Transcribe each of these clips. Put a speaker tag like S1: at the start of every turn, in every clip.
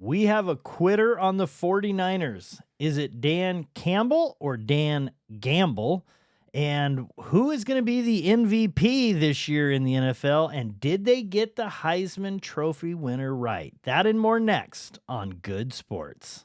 S1: We have a quitter on the 49ers. Is it Dan Campbell or Dan Gamble? And who is going to be the MVP this year in the NFL? And did they get the Heisman Trophy winner right? That and more next on Goode Sports.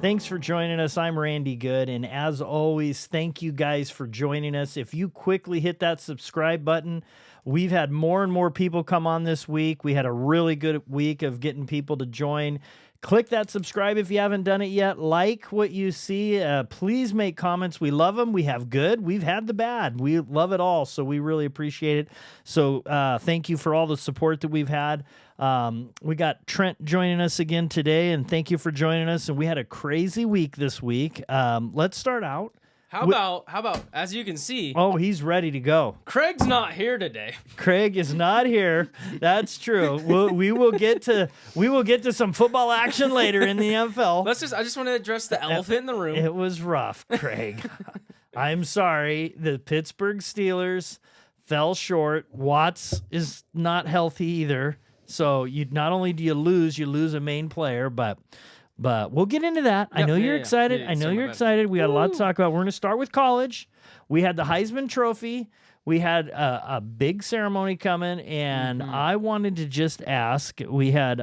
S1: Thanks for joining us. I'm Randy Goode, and as always, thank you guys for joining us. If you quickly hit that subscribe button, we've had more and more people come on this week. We had a really good week of getting people to join. Click that subscribe if you haven't done it yet. Like what you see. Please make comments. We love them. We have good. We've had the bad. We love it all, so we really appreciate it. So thank you for all the support that we've had. We got Trent joining us again today, and thank you for joining us. And we had a crazy week this week. Let's start out.
S2: How about, as you can see,
S1: oh, he's ready to go.
S2: Craig's not here today.
S1: Craig is not here. That's true. We will get to some football action later in the NFL.
S2: I just want to address the elephant in the room.
S1: It was rough, Craig. I'm sorry. The Pittsburgh Steelers fell short. Watts is not healthy either. So not only do you lose a main player, but we'll get into that. Yep, I know you're excited. I know you're excited. We got a lot to talk about. We're going to start with college. We had the Heisman Trophy. We had a big ceremony coming, and I wanted to just ask. We had,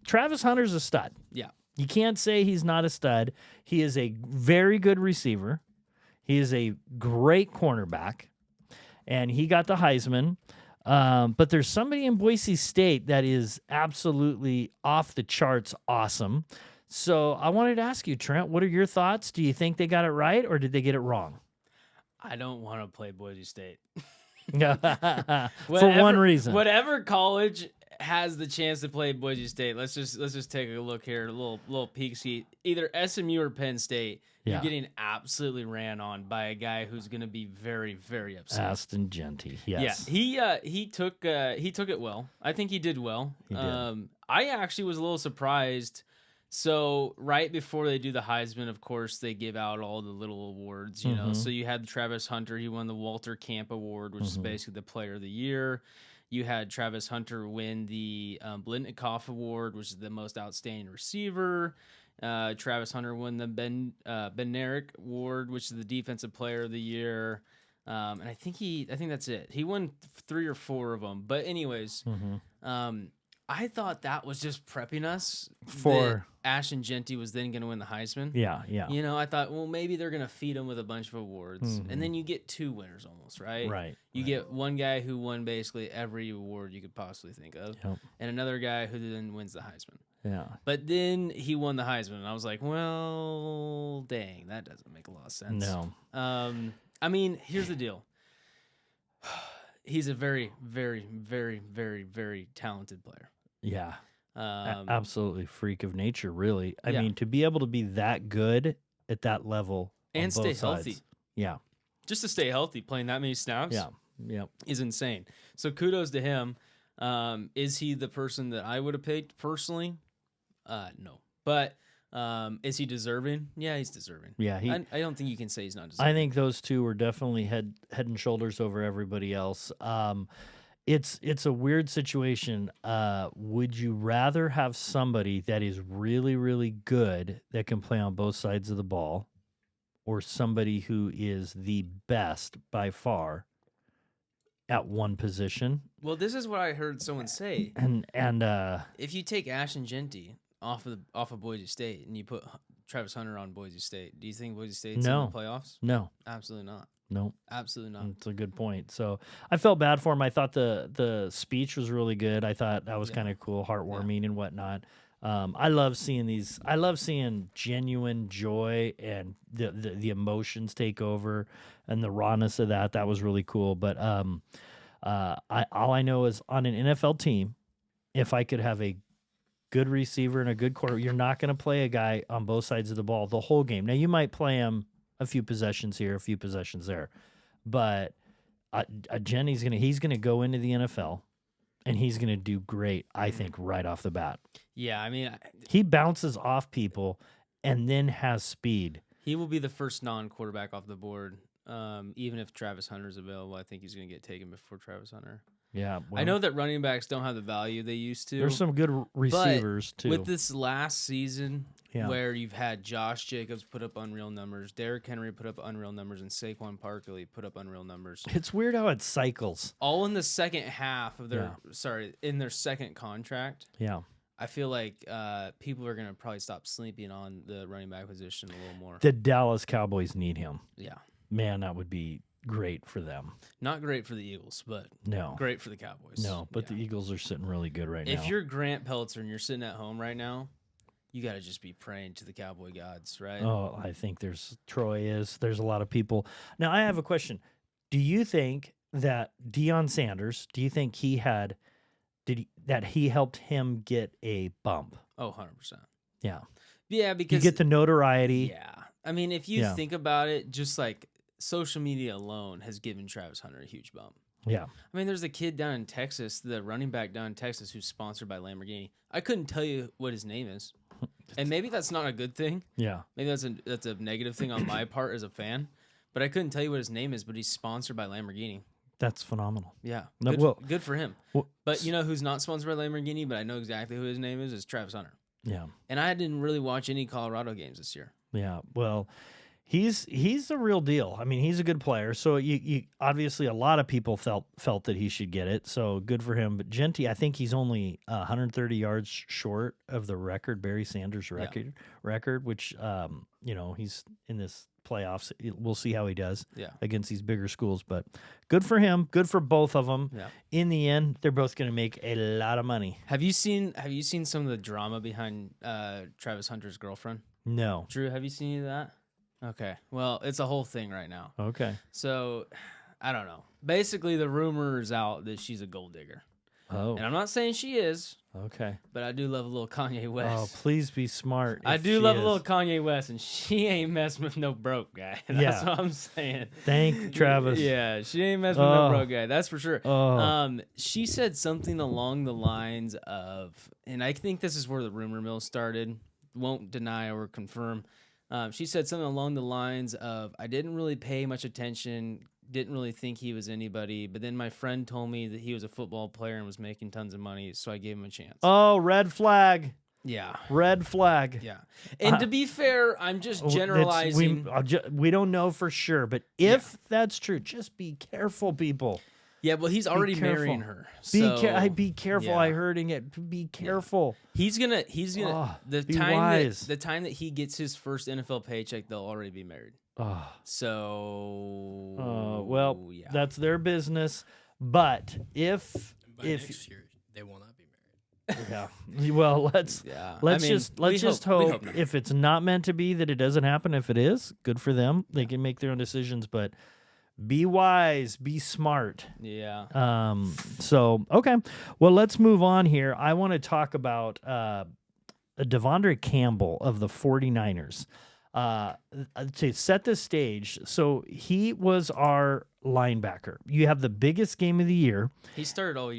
S1: Travis Hunter's a stud.
S2: Yeah.
S1: You can't say he's not a stud. He is a very good receiver. He is a great cornerback, and he got the Heisman. But there's somebody in Boise State that is absolutely off the charts awesome. So I wanted to ask you, Trent, what are your thoughts? Do you think they got it right, or did they get it wrong?
S2: I don't want to play Boise State.
S1: For one reason.
S2: Whatever college has the chance to play Boise State, let's just take a look here, a little peek see. Either SMU or Penn State. You're getting absolutely ran on by a guy who's going to be very, very upset.
S1: Aston Genty, yes.
S2: Yeah, he took it well. I think he did well.
S1: He did.
S2: I actually was a little surprised. So right before they do the Heisman, of course, they give out all the little awards, you know. So you had Travis Hunter. He won the Walter Camp Award, which is basically the Player of the Year. You had Travis Hunter win the Blitnikoff Award, which is the most outstanding receiver. Travis Hunter won the Ben-Eric Award, which is the Defensive Player of the Year. And I think that's it. He won 3 or 4 of them. But anyways, I thought that was just prepping us for Ashton Genty was then going to win the Heisman.
S1: Yeah.
S2: You know, I thought, well, maybe they're going to feed him with a bunch of awards. And then you get 2 winners almost, right?
S1: Right.
S2: You get one guy who won basically every award you could possibly think of, and another guy who then wins the Heisman.
S1: Yeah.
S2: But then he won the Heisman, and I was like, well, dang, that doesn't make a lot of sense.
S1: No.
S2: I mean, here's the deal. He's a very, very, very, very, very talented player.
S1: Yeah. Absolutely freak of nature, really. I mean, to be able to be that good at that level
S2: and stay healthy.
S1: Yeah.
S2: Just to stay healthy, playing that many snaps is insane. So kudos to him. Is he the person that I would have picked personally? No. But is he deserving? Yeah, he's deserving.
S1: Yeah,
S2: I don't think you can say he's not deserving.
S1: I think those two were definitely head and shoulders over everybody else. It's a weird situation. Would you rather have somebody that is really, really good that can play on both sides of the ball, or somebody who is the best by far at one position?
S2: Well, this is what I heard someone say.
S1: And
S2: if you take Ashton Genty off of Boise State and you put Travis Hunter on Boise State, do you think Boise State's in the playoffs?
S1: No.
S2: Absolutely not.
S1: No.
S2: Absolutely not.
S1: That's a good point. So I felt bad for him. I thought the speech was really good. I thought that was kind of cool, heartwarming and whatnot. I love seeing these. I love seeing genuine joy and the emotions take over and the rawness of that. That was really cool. But all I know is on an NFL team, if I could have a good receiver and a good quarterback, you're not going to play a guy on both sides of the ball the whole game. Now you might play him a few possessions here, a few possessions there, but Jenny's he's gonna go into the NFL and he's going to do great, I think, right off the bat.
S2: Yeah, I mean,
S1: he bounces off people and then has speed.
S2: He will be the first non-quarterback off the board. Even if Travis Hunter's available, I think he's going to get taken before Travis Hunter.
S1: Yeah,
S2: I know that running backs don't have the value they used to.
S1: There's some good receivers, too.
S2: With this last season, where you've had Josh Jacobs put up unreal numbers, Derrick Henry put up unreal numbers, and Saquon Barkley put up unreal numbers.
S1: It's weird how it cycles.
S2: All in the second half of their in their second contract.
S1: Yeah.
S2: I feel like people are going to probably stop sleeping on the running back position a little more.
S1: The Dallas Cowboys need him.
S2: Yeah.
S1: Man, that would be great for them.
S2: Not great for the Eagles, but great for the Cowboys.
S1: No, but the Eagles are sitting really good right now.
S2: If you're Grant Peltzer and you're sitting at home right now, you got to just be praying to the Cowboy gods, right?
S1: Oh, I think there's a lot of people. Now, I have a question. Do you think that Deion Sanders, he helped him get a bump?
S2: Oh, 100%.
S1: Yeah.
S2: Yeah, because
S1: you get the notoriety.
S2: Yeah. I mean, if you think about it, just like social media alone has given Travis Hunter a huge bump.
S1: Yeah.
S2: I mean, there's a kid down in Texas, the running back down in Texas, who's sponsored by Lamborghini. I couldn't tell you what his name is. And maybe that's not a good thing.
S1: Yeah.
S2: Maybe that's a negative thing on my part as a fan. But I couldn't tell you what his name is, but he's sponsored by Lamborghini.
S1: That's phenomenal.
S2: Yeah.
S1: No,
S2: good for him. But you know who's not sponsored by Lamborghini, but I know exactly who his name is Travis Hunter.
S1: Yeah.
S2: And I didn't really watch any Colorado games this year.
S1: Yeah. Well, he's a real deal. I mean, he's a good player. So you obviously a lot of people felt that he should get it. So good for him. But Genty, I think he's only 130 yards short of the record, Barry Sanders record, which he's in this playoffs. We'll see how he does against these bigger schools. But good for him. Good for both of them. Yeah. In the end, they're both going to make a lot of money.
S2: Have you seen some of the drama behind Travis Hunter's girlfriend?
S1: No.
S2: Drew, have you seen any of that? Okay. Well, it's a whole thing right now.
S1: Okay.
S2: So, I don't know. Basically, the rumor is out that she's a gold digger.
S1: Oh.
S2: And I'm not saying she is.
S1: Okay.
S2: But I do love a little Kanye West.
S1: Oh, please be smart.
S2: I do love a little Kanye West, and she ain't messing with no broke guy. That's what I'm saying.
S1: Thank Travis.
S2: Yeah, she ain't messing with no broke guy. That's for sure. She said something along the lines of, and I think this is where the rumor mill started. Won't deny or confirm. She said something along the lines of, I didn't really pay much attention, didn't really think he was anybody, but then my friend told me that he was a football player and was making tons of money, so I gave him a chance.
S1: Oh, red flag.
S2: Yeah.
S1: Red flag.
S2: Yeah. And to be fair, I'm just generalizing.
S1: We don't know for sure, but if that's true, just be careful, people.
S2: Yeah, well, he's already marrying her.
S1: Be careful. I heard it. Be careful.
S2: He's gonna. The time that he gets his first NFL paycheck, they'll already be married.
S3: So.
S1: That's their business. But if
S3: next year they will not be married.
S1: Yeah. Well, let's just hope if it's not meant to be that it doesn't happen. If it is, good for them. They can make their own decisions, but. Be wise, be smart.
S2: Yeah.
S1: So, okay. Well, let's move on here. I want to talk about Devondre Campbell of the 49ers. To set the stage, so he was our linebacker. You have the biggest game of the year.
S2: He started all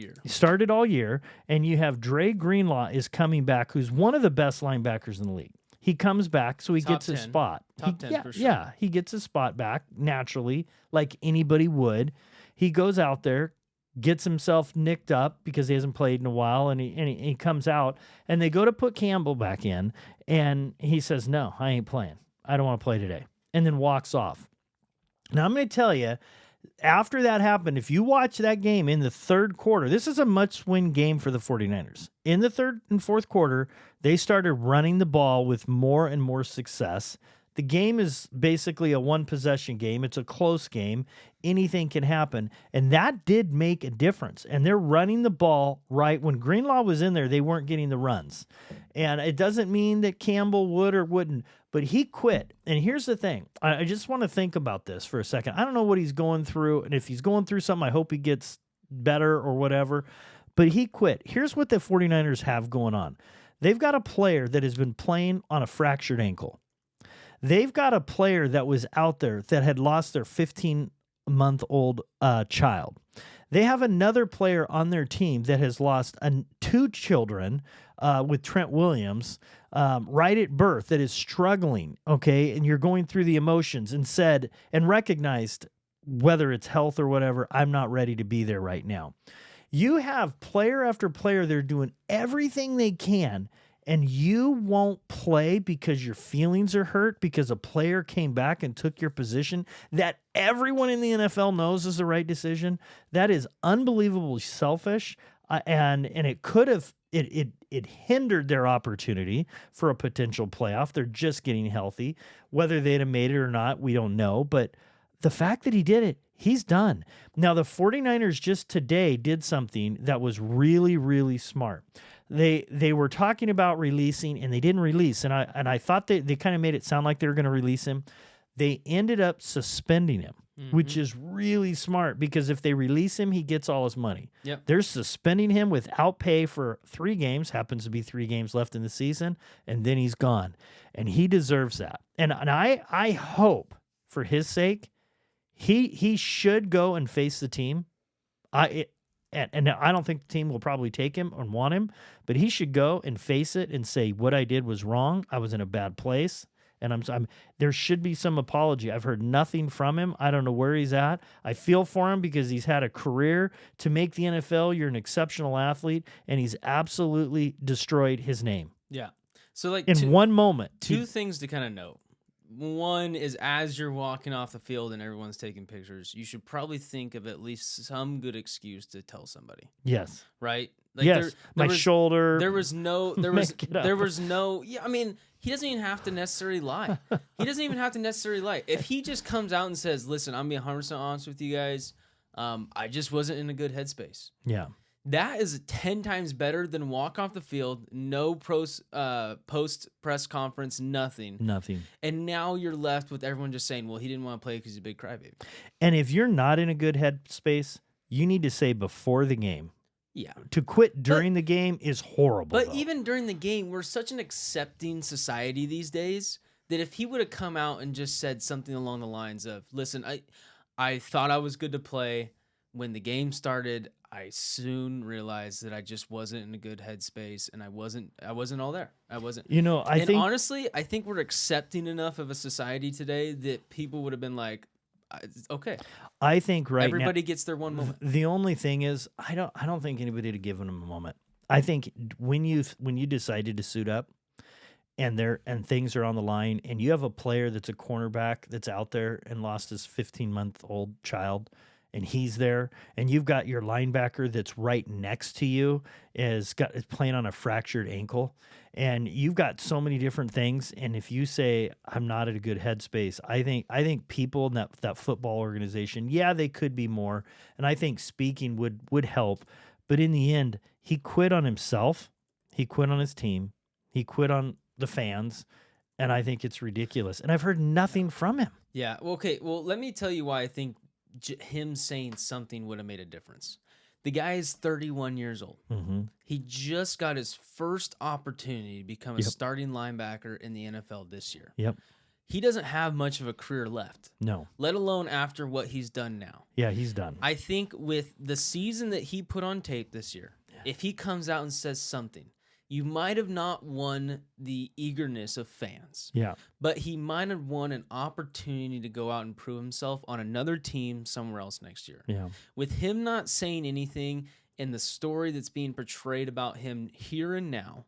S2: year. And you have Dre Greenlaw is coming back, who's one of the best linebackers in the league. He comes back, so he gets his spot. Top 10 for sure.
S1: Yeah, he gets his spot back naturally, like anybody would. He goes out there, gets himself nicked up because he hasn't played in a while, and he comes out, and they go to put Campbell back in, and he says, no, I ain't playing. I don't want to play today, and then walks off. Now, I'm going to tell you, after that happened, if you watch that game in the third quarter, this is a must-win game for the 49ers. In the third and fourth quarter, they started running the ball with more and more success. The game is basically a one-possession game. It's a close game. Anything can happen. And that did make a difference. And they're running the ball right. When Greenlaw was in there, they weren't getting the runs. And it doesn't mean that Campbell would or wouldn't, but he quit. And here's the thing. I just want to think about this for a second. I don't know what he's going through. And if he's going through something, I hope he gets better or whatever. But he quit. Here's what the 49ers have going on. They've got a player that has been playing on a fractured ankle. They've got a player that was out there that had lost their 15-month-old child. They have another player on their team that has lost 2 children with Trent Williams right at birth that is struggling, okay? And you're going through the emotions and said and recognized, whether it's health or whatever, I'm not ready to be there right now. You have player after player, they're doing everything they can, and you won't play because your feelings are hurt because a player came back and took your position that everyone in the NFL knows is the right decision. That is unbelievably selfish, and it could have it hindered their opportunity for a potential playoff. They're just getting healthy. Whether they'd have made it or not, we don't know, but the fact that he did it, he's done. Now, the 49ers just today did something that was really, really smart. They were talking about releasing, and they didn't release. And I thought they kind of made it sound like they were going to release him. They ended up suspending him, which is really smart because if they release him, he gets all his money.
S2: Yep.
S1: They're suspending him without pay for 3 games, happens to be 3 games left in the season, and then he's gone. And he deserves that. And I hope, for his sake, he should go and face the team. And I don't think the team will probably take him or want him, but he should go and face it and say, what I did was wrong. I was in a bad place. And there should be some apology. I've heard nothing from him. I don't know where he's at. I feel for him because he's had a career to make the NFL. You're an exceptional athlete, and he's absolutely destroyed his name.
S2: Yeah. So like
S1: in one moment.
S2: Two things to kind of note. One is as you're walking off the field and everyone's taking pictures, you should probably think of at least some good excuse to tell somebody.
S1: Yes.
S2: Right? Like
S1: yes. My shoulder.
S2: There was no, yeah, I mean, he doesn't even have to necessarily lie. If he just comes out and says, listen, I'm being 100% honest with you guys. I just wasn't in a good headspace.
S1: Yeah.
S2: That is 10 times better than walk off the field, no post press conference, nothing.
S1: Nothing.
S2: And now you're left with everyone just saying, well, he didn't want to play because he's a big crybaby.
S1: And if you're not in a good headspace, you need to say before the game.
S2: Yeah.
S1: To quit during the game is horrible.
S2: But even during the game, we're such an accepting society these days that if he would have come out and just said something along the lines of, listen, I thought I was good to play. When the game started, I soon realized that I just wasn't in a good headspace, and I wasn't all there. I wasn't.
S1: You know, I think
S2: honestly, I think we're accepting enough of a society today that people would have been like, okay.
S1: I think
S2: everybody
S1: now,
S2: gets their one moment.
S1: The only thing is, I don't think anybody would have given him a moment. I think when you decided to suit up, and things are on the line, and you have a player that's a cornerback that's out there and lost his 15-month-old child. And he's there, and you've got your linebacker that's right next to you is playing on a fractured ankle, and you've got so many different things. And if you say I'm not at a good headspace, I think people in that football organization, yeah, they could be more, and I think speaking would help. But in the end, he quit on himself, he quit on his team, he quit on the fans, and I think it's ridiculous. And I've heard nothing from him.
S2: Yeah. Well, okay. Well, let me tell you why I think him saying something would have made a difference. The guy is 31 years old.
S1: Mm-hmm.
S2: He just got his first opportunity to become a starting linebacker in the NFL this year.
S1: Yep.
S2: He doesn't have much of a career left.
S1: No.
S2: Let alone after what he's done now.
S1: Yeah, he's done.
S2: I think with the season that he put on tape this year, if he comes out and says something, you might have not won the eagerness of fans.
S1: Yeah.
S2: But he might have won an opportunity to go out and prove himself on another team somewhere else next year.
S1: Yeah.
S2: With him not saying anything in the story that's being portrayed about him here and now,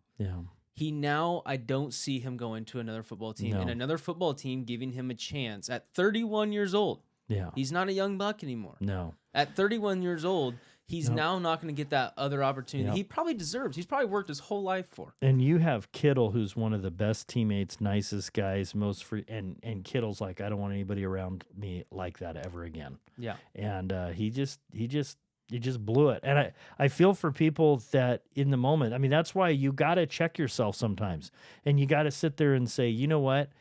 S2: I don't see him going to another football team and another football team giving him a chance at 31 years old.
S1: Yeah.
S2: He's not a young buck anymore.
S1: No.
S2: At 31 years old, he's now not going to get that other opportunity. He probably deserves. He's probably worked his whole life for.
S1: And you have Kittle, who's one of the best teammates, nicest guys, most free. And Kittle's like, I don't want anybody around me like that ever again.
S2: Yeah.
S1: And he just blew it. And I feel for people that in the moment. I mean, that's why you got to check yourself sometimes, and you got to sit there and say, you know what?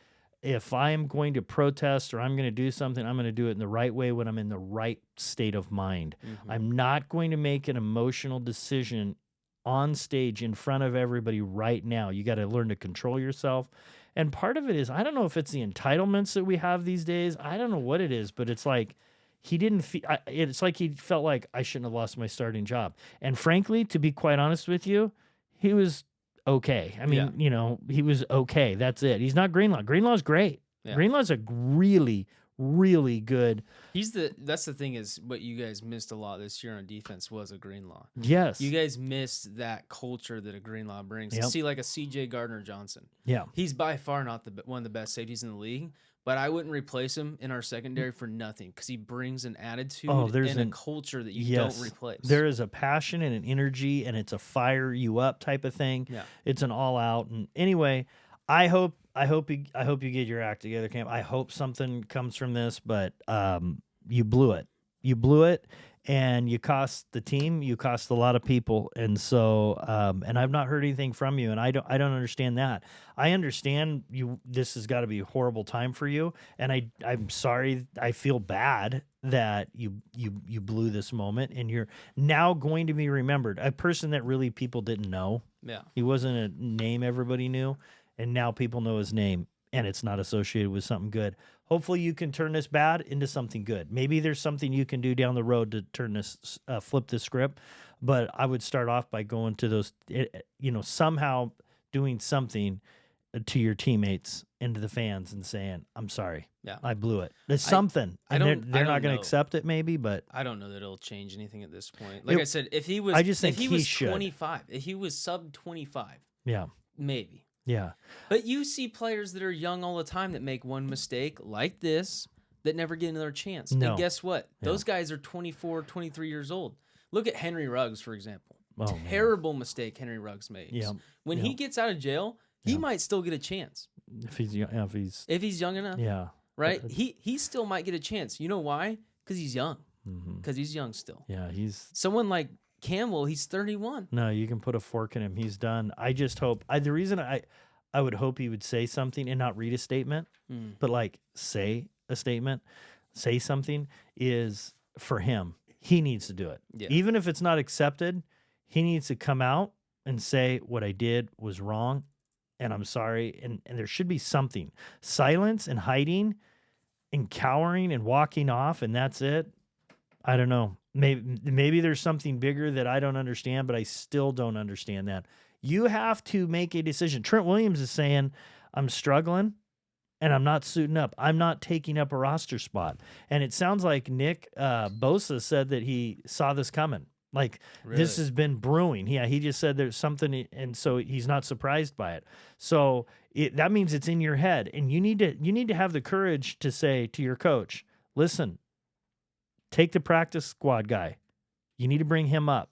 S1: If I'm going to protest or I'm going to do something, I'm going to do it in the right way when I'm in the right state of mind. Mm-hmm. I'm not going to make an emotional decision on stage in front of everybody right now. You got to learn to control yourself. And part of it is, I don't know if it's the entitlements that we have these days. I don't know what it is, but it's like he didn't feel. It's like he felt like I shouldn't have lost my starting job. And frankly, to be quite honest with you, he was okay. I mean, he was okay. That's it. He's not Greenlaw. Greenlaw's great.
S2: Yeah.
S1: Greenlaw's a really, really good.
S2: That's the thing is what you guys missed a lot this year on defense was a Greenlaw.
S1: Yes.
S2: You guys missed that culture that a Greenlaw brings.
S1: Yep.
S2: See, like a C.J. Gardner-Johnson.
S1: Yeah.
S2: He's by far not one of the best safeties in the league, but I wouldn't replace him in our secondary for nothing because he brings an attitude and a culture that you don't replace.
S1: There is a passion and an energy, and it's a fire you up type of thing.
S2: Yeah.
S1: It's an all out. And anyway, I hope you get your act together, Camp. I hope something comes from this, but you blew it. You blew it, and you cost the team. You cost a lot of people, and so and I've not heard anything from you, and I don't understand that. I understand you. This has got to be a horrible time for you, and I'm sorry. I feel bad that you blew this moment, and you're now going to be remembered. A person that really people didn't know.
S2: Yeah,
S1: he wasn't a name everybody knew. And now people know his name, and it's not associated with something good. Hopefully you can turn this bad into something good. Maybe there's something you can do down the road to turn this, flip this script. But I would start off by going to those, somehow doing something to your teammates and to the fans and saying, I'm sorry.
S2: Yeah.
S1: I blew it. There's something. They're not going to accept it maybe, but
S2: I don't know that it'll change anything at this point. Like I said, if he was,
S1: should.
S2: 25, if he was sub 25,
S1: yeah,
S2: maybe.
S1: Yeah.
S2: But you see players that are young all the time that make one mistake like this that never get another chance.
S1: No.
S2: And guess what? Those guys are 24, 23 years old. Look at Henry Ruggs, for example. Terrible mistake Henry Ruggs makes.
S1: Yeah.
S2: When he gets out of jail, he might still get a chance.
S1: If he's
S2: young enough.
S1: Yeah.
S2: Right? He still might get a chance. You know why? Because he's young. Because he's young still.
S1: Yeah,
S2: someone like Campbell, he's 31.
S1: No, you can put a fork in him. He's done. I just hope. The reason I would hope he would say something and not read a statement, but like say a statement, say something is for him. He needs to do it.
S2: Yeah.
S1: Even if it's not accepted, he needs to come out and say what I did was wrong, and I'm sorry. And there should be something. Silence and hiding and cowering and walking off, and that's it. I don't know. Maybe there's something bigger that I don't understand, but I still don't understand that. You have to make a decision. Trent Williams is saying, I'm struggling and I'm not suiting up. I'm not taking up a roster spot. And it sounds like Nick Bosa said that he saw this coming. Like, this has been brewing. Yeah, he just said there's something, and so he's not surprised by it. So that means it's in your head. And you need to have the courage to say to your coach, listen, take the practice squad guy. You need to bring him up.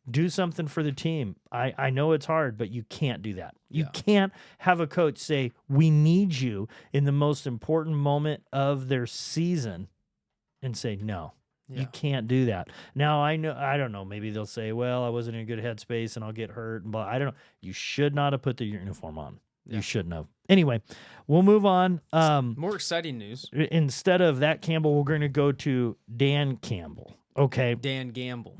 S1: Do something for the team. I know it's hard, but you can't do that. You can't have a coach say, we need you in the most important moment of their season and say, no, you can't do that. Now, I don't know. Maybe they'll say, well, I wasn't in a good headspace and I'll get hurt. And I don't know. You should not have put the uniform on. Yeah. You shouldn't have. Anyway, we'll move on.
S2: More exciting news.
S1: Instead of that Campbell, we're going to go to Dan Campbell. Okay.
S2: Dan Gamble.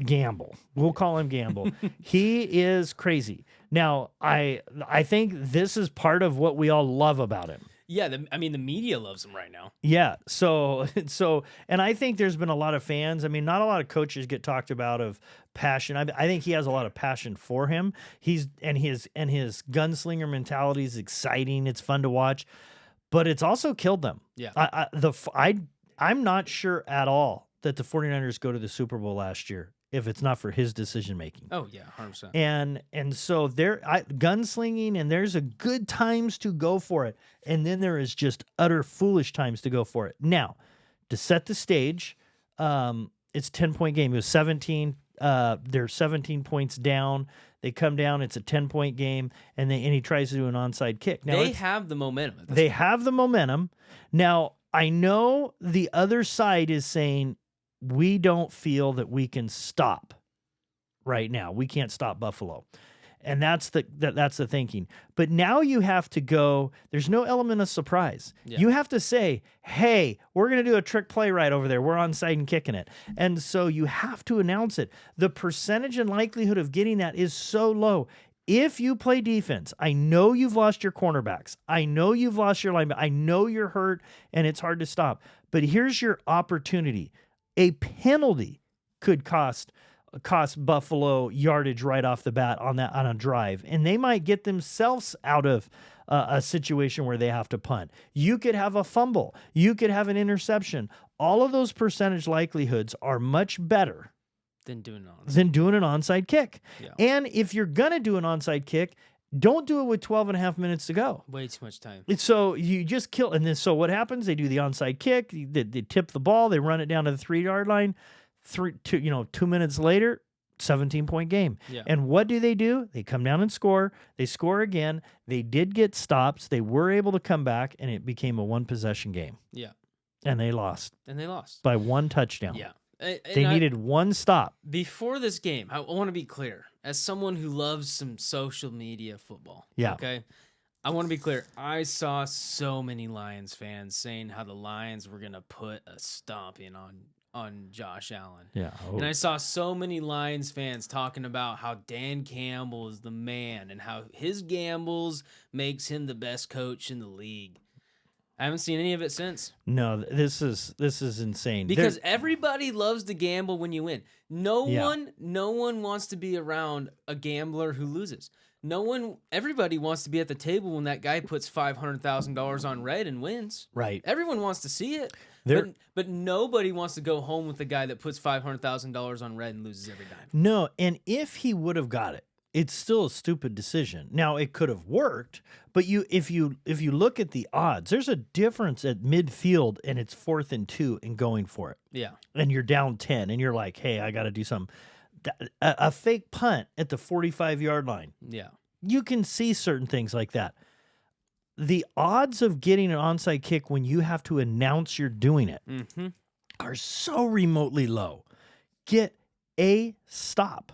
S1: We'll call him Gamble. He is crazy. Now, I think this is part of what we all love about him.
S2: Yeah, the media loves him right now.
S1: Yeah, so, and I think there's been a lot of fans. I mean, not a lot of coaches get talked about of passion. I think he has a lot of passion for him. His gunslinger mentality is exciting. It's fun to watch, but it's also killed them.
S2: Yeah,
S1: I'm not sure at all that the 49ers go to the Super Bowl last year if it's not for his decision making.
S2: Oh yeah, 100%.
S1: And so gunslinging, and there's a good times to go for it, and then there is just utter foolish times to go for it. Now, to set the stage, it's a 10-point game. It was 17. They're 17 points down. They come down. It's a 10-point game, and he tries to do an onside kick. Now
S2: they have the momentum.
S1: They have the momentum. Now I know the other side is saying, we don't feel that we can stop right now. We can't stop Buffalo. And that's the thinking. But now you have to go, there's no element of surprise. Yeah. You have to say, hey, we're going to do a trick play right over there. We're onside and kicking it. And so you have to announce it. The percentage and likelihood of getting that is so low. if you play defense, I know you've lost your cornerbacks. I know you've lost your linebacker. I know you're hurt and it's hard to stop. But here's your opportunity. A penalty could cost Buffalo yardage right off the bat on a drive, and they might get themselves out of a situation where they have to punt. You could have a fumble. You could have an interception. All of those percentage likelihoods are much better
S2: than doing an
S1: onside kick.
S2: Yeah.
S1: And if you're going to do an onside kick, don't do it with 12 and a half minutes to go.
S2: Way too much time.
S1: So you just kill. And then so what happens? They do the onside kick. They tip the ball. They run it down to the 3-yard line. 2 minutes later, 17-point game.
S2: Yeah.
S1: And what do? They come down and score. They score again. They did get stops. They were able to come back, and it became a one-possession game.
S2: Yeah.
S1: And they lost.
S2: By
S1: one touchdown.
S2: Yeah.
S1: They needed one stop.
S2: Before this game, I want to be clear. As someone who loves some social media football,
S1: yeah.
S2: Okay, I want to be clear. I saw many Lions fans saying how the Lions were going to put a stomping on Josh Allen.
S1: Yeah.
S2: And I saw so many Lions fans talking about how Dan Campbell is the man and how his gambles makes him the best coach in the league. I haven't seen any of it since.
S1: No, this is insane.
S2: Because everybody loves to gamble when you win. No one wants to be around a gambler who loses. Everybody wants to be at the table when that guy puts $500,000 on red and wins.
S1: Right.
S2: Everyone wants to see it. But nobody wants to go home with the guy that puts $500,000 on red and loses every dime.
S1: No, and if he would have got it, it's still a stupid decision. Now, it could have worked, but if you look at the odds, there's a difference at midfield and it's 4th and 2 and going for it.
S2: Yeah.
S1: And you're down 10 and you're like, hey, I got to do something. A fake punt at the 45-yard line.
S2: Yeah.
S1: You can see certain things like that. The odds of getting an onside kick when you have to announce you're doing it are so remotely low. Get a stop.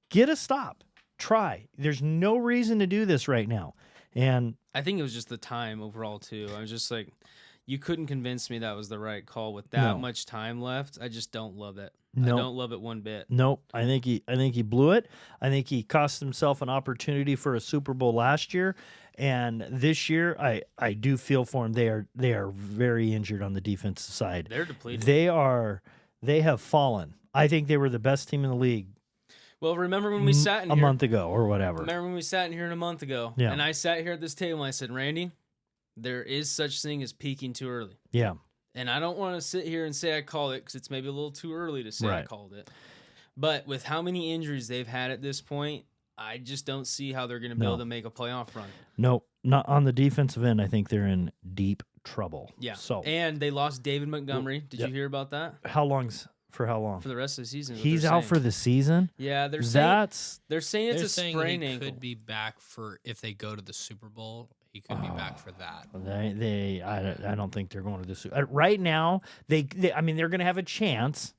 S1: Get a stop. Try. There's no reason to do this right now. And
S2: I think it was just the time overall too. I was just like, you couldn't convince me that was the right call with that much time left. I just don't love it.
S1: No.
S2: I don't love it one bit.
S1: Nope. I think he blew it. I think he cost himself an opportunity for a Super Bowl last year. And this year, I do feel for him. They are very injured on the defensive side.
S2: They're depleted.
S1: They have fallen. I think they were the best team in the league.
S2: Well, remember when we sat in here
S1: a month ago or whatever.
S2: Remember when we sat in here a month ago?
S1: Yeah.
S2: And I sat here at this table and I said, Randy, there is such thing as peaking too early.
S1: Yeah.
S2: And I don't want to sit here and say I called it because it's maybe a little too early to say I called it. But with how many injuries they've had at this point, I just don't see how they're going to be able to make a playoff run.
S1: Nope. Not on the defensive end. I think they're in deep trouble.
S2: Yeah.
S1: So
S2: and they lost David Montgomery. Did you hear about that?
S1: For how long?
S2: For the rest of the season.
S1: He's out for the season?
S2: Yeah, they're saying it's a sprained ankle.
S3: He could be back for if they go to the Super Bowl. He could be back for that.
S1: I don't think they're going to the Super Bowl. Right now, they're going to have a chance,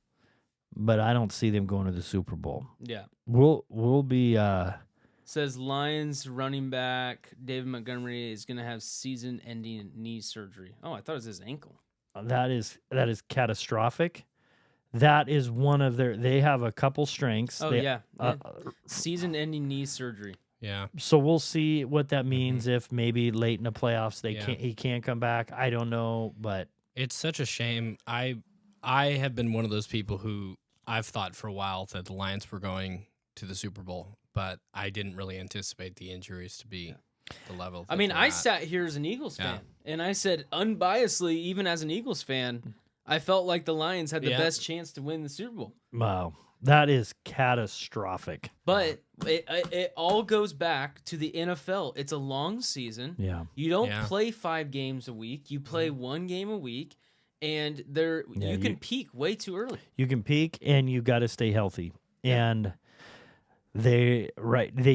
S1: but I don't see them going to the Super Bowl.
S2: Yeah.
S1: We'll be
S2: says Lions running back David Montgomery is going to have season-ending knee surgery. Oh, I thought it was his ankle.
S1: That is catastrophic. That is one of they have a couple strengths.
S2: Oh, season-ending knee surgery.
S3: Yeah.
S1: So we'll see what that means if maybe late in the playoffs he can't come back. I don't know, but
S3: it's such a shame. I have been one of those people who I've thought for a while that the Lions were going to the Super Bowl, but I didn't really anticipate the injuries to be the level.
S2: I sat here as an Eagles fan, and I said unbiasedly, even as an Eagles fan, I felt like the Lions had the best chance to win the Super Bowl.
S1: Wow. That is catastrophic.
S2: But it all goes back to the NFL. It's a long season.
S1: Yeah.
S2: You don't play 5 games a week. You play 1 game a week, and you can peak way too early.
S1: You can peak, and you got to stay healthy. Yeah. And they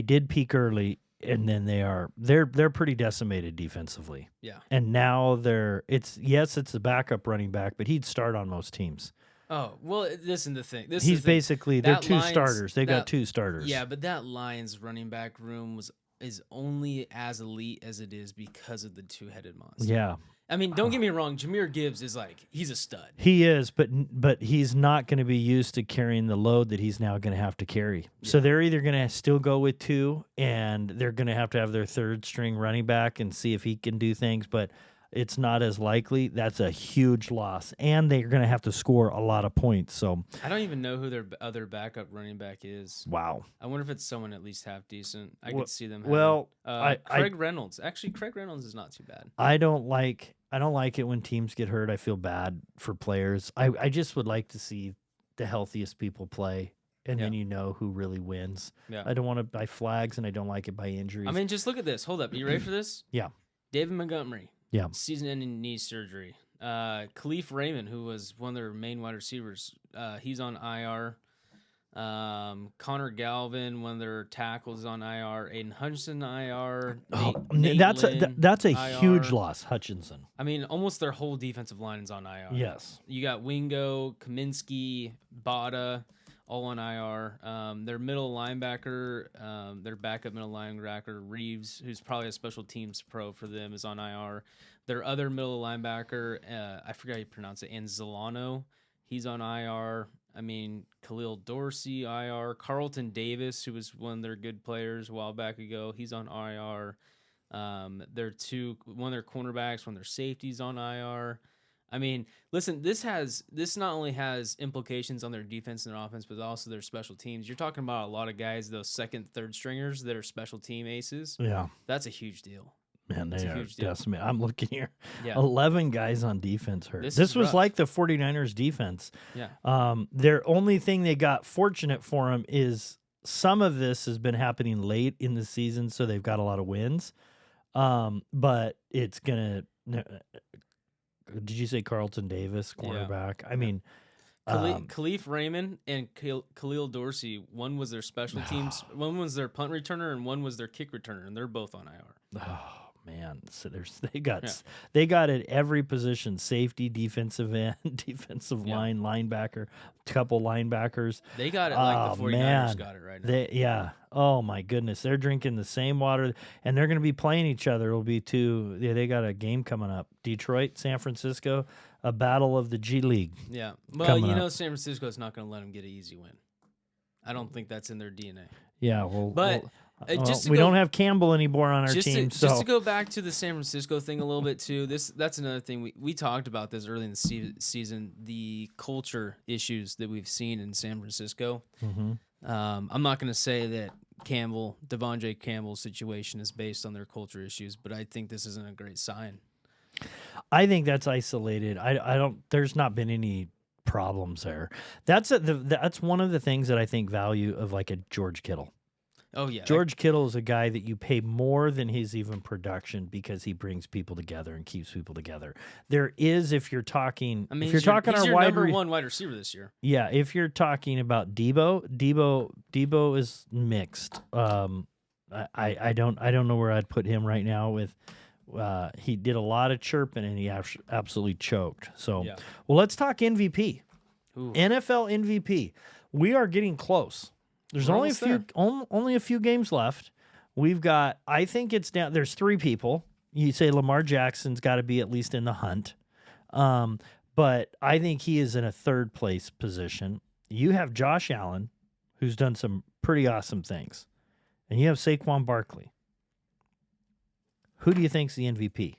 S1: did peak early, and then they're pretty decimated defensively.
S2: Yeah.
S1: And now it's a backup running back, but he'd start on most teams.
S2: Oh, well, this is the thing.
S1: They're two starters. They got 2 starters.
S2: Yeah, but that Lions running back room was is only as elite as it is because of the two-headed monster.
S1: Yeah.
S2: I mean, don't get me wrong. Jahmyr Gibbs is he's a stud.
S1: He is, but he's not going to be used to carrying the load that he's now going to have to carry. Yeah. So they're either going to still go with 2, and they're going to have their third string running back and see if he can do things, but it's not as likely. That's a huge loss, and they're going to have to score a lot of points. So
S2: I don't even know who their other backup running back is.
S1: Wow.
S2: I wonder if it's someone at least half decent. I could see them. Craig Reynolds. Actually, Craig Reynolds is not too bad.
S1: I don't like it when teams get hurt. I feel bad for players. I just would like to see the healthiest people play, and then you know who really wins.
S2: Yeah.
S1: I don't want to buy flags, and I don't like it by injuries.
S2: I mean, just look at this. Hold up. Are you ready for this?
S1: Yeah.
S2: David Montgomery.
S1: Yeah.
S2: Season-ending knee surgery. Khalif Raymond, who was one of their main wide receivers, he's on IR. Connor Galvin, one of their tackles, is on IR. Aiden Hutchinson, IR. Nate
S1: that's a
S2: IR.
S1: huge loss, Hutchinson.
S2: I mean, almost their whole defensive line is on IR.
S1: Yes.
S2: You got Wingo, Kaminsky, Bada, all on IR. Their middle linebacker, their backup middle linebacker, Reeves, who's probably a special teams pro for them, is on IR. Their other middle linebacker, I forgot how you pronounce it, Anzalano, he's on IR. I mean, Khalil Dorsey, IR. Carlton Davis, who was one of their good players a while back ago, he's on IR. One of their cornerbacks, one of their safeties on IR. I mean, listen, this not only has implications on their defense and their offense, but also their special teams. You're talking about a lot of guys, those second, third stringers that are special team aces.
S1: Yeah.
S2: That's a huge deal.
S1: Man, they are decimated. I'm looking here.
S2: Yeah.
S1: 11 guys on defense hurt. This was
S2: rough.
S1: like the 49ers defense.
S2: Yeah.
S1: Their only thing they got fortunate for them is some of this has been happening late in the season, so they've got a lot of wins. But it's going to... Did you say Carlton Davis, cornerback? Yeah. I mean...
S2: Khalif Raymond and Khalil Dorsey, one was their special teams, one was their punt returner, and one was their kick returner, and they're both on IR.
S1: Oh man, so they got at every position: safety, defensive end, defensive line, linebacker, couple linebackers.
S2: They got it like the 49ers got it right now. Oh my goodness, they're drinking the same water, and they're going to be playing each other. It'll be they got a game coming up: Detroit, San Francisco, a battle of the G League. Yeah, well, San Francisco's not going to let them get an easy win. I don't think that's in their DNA.
S1: Yeah, well,
S2: we
S1: don't have Campbell anymore on our team.
S2: Just to go back to the San Francisco thing a little bit too, that's another thing we talked about this early in the season. The culture issues that we've seen in San Francisco.
S1: Mm-hmm.
S2: I'm not going to say that Devondre Campbell's situation is based on their culture issues, but I think this isn't a great sign.
S1: I think that's isolated. I don't. There's not been any problems there. That's one of the things that I think value of like a George Kittle.
S2: Oh yeah,
S1: George Kittle is a guy that you pay more than his even production because he brings people together and keeps people together. There is, if you're talking,
S2: he's your number one wide receiver this year.
S1: Yeah, if you're talking about Debo is mixed. I don't know where I'd put him right now. With he did a lot of chirping and he absolutely choked. So, well, let's talk MVP.
S2: Ooh.
S1: NFL MVP. We are getting close. There's only a few games left. We've got, I think it's down. There's 3 people. You say Lamar Jackson's got to be at least in the hunt. But I think he is in a third place position. You have Josh Allen, who's done some pretty awesome things. And you have Saquon Barkley. Who do you think's the MVP?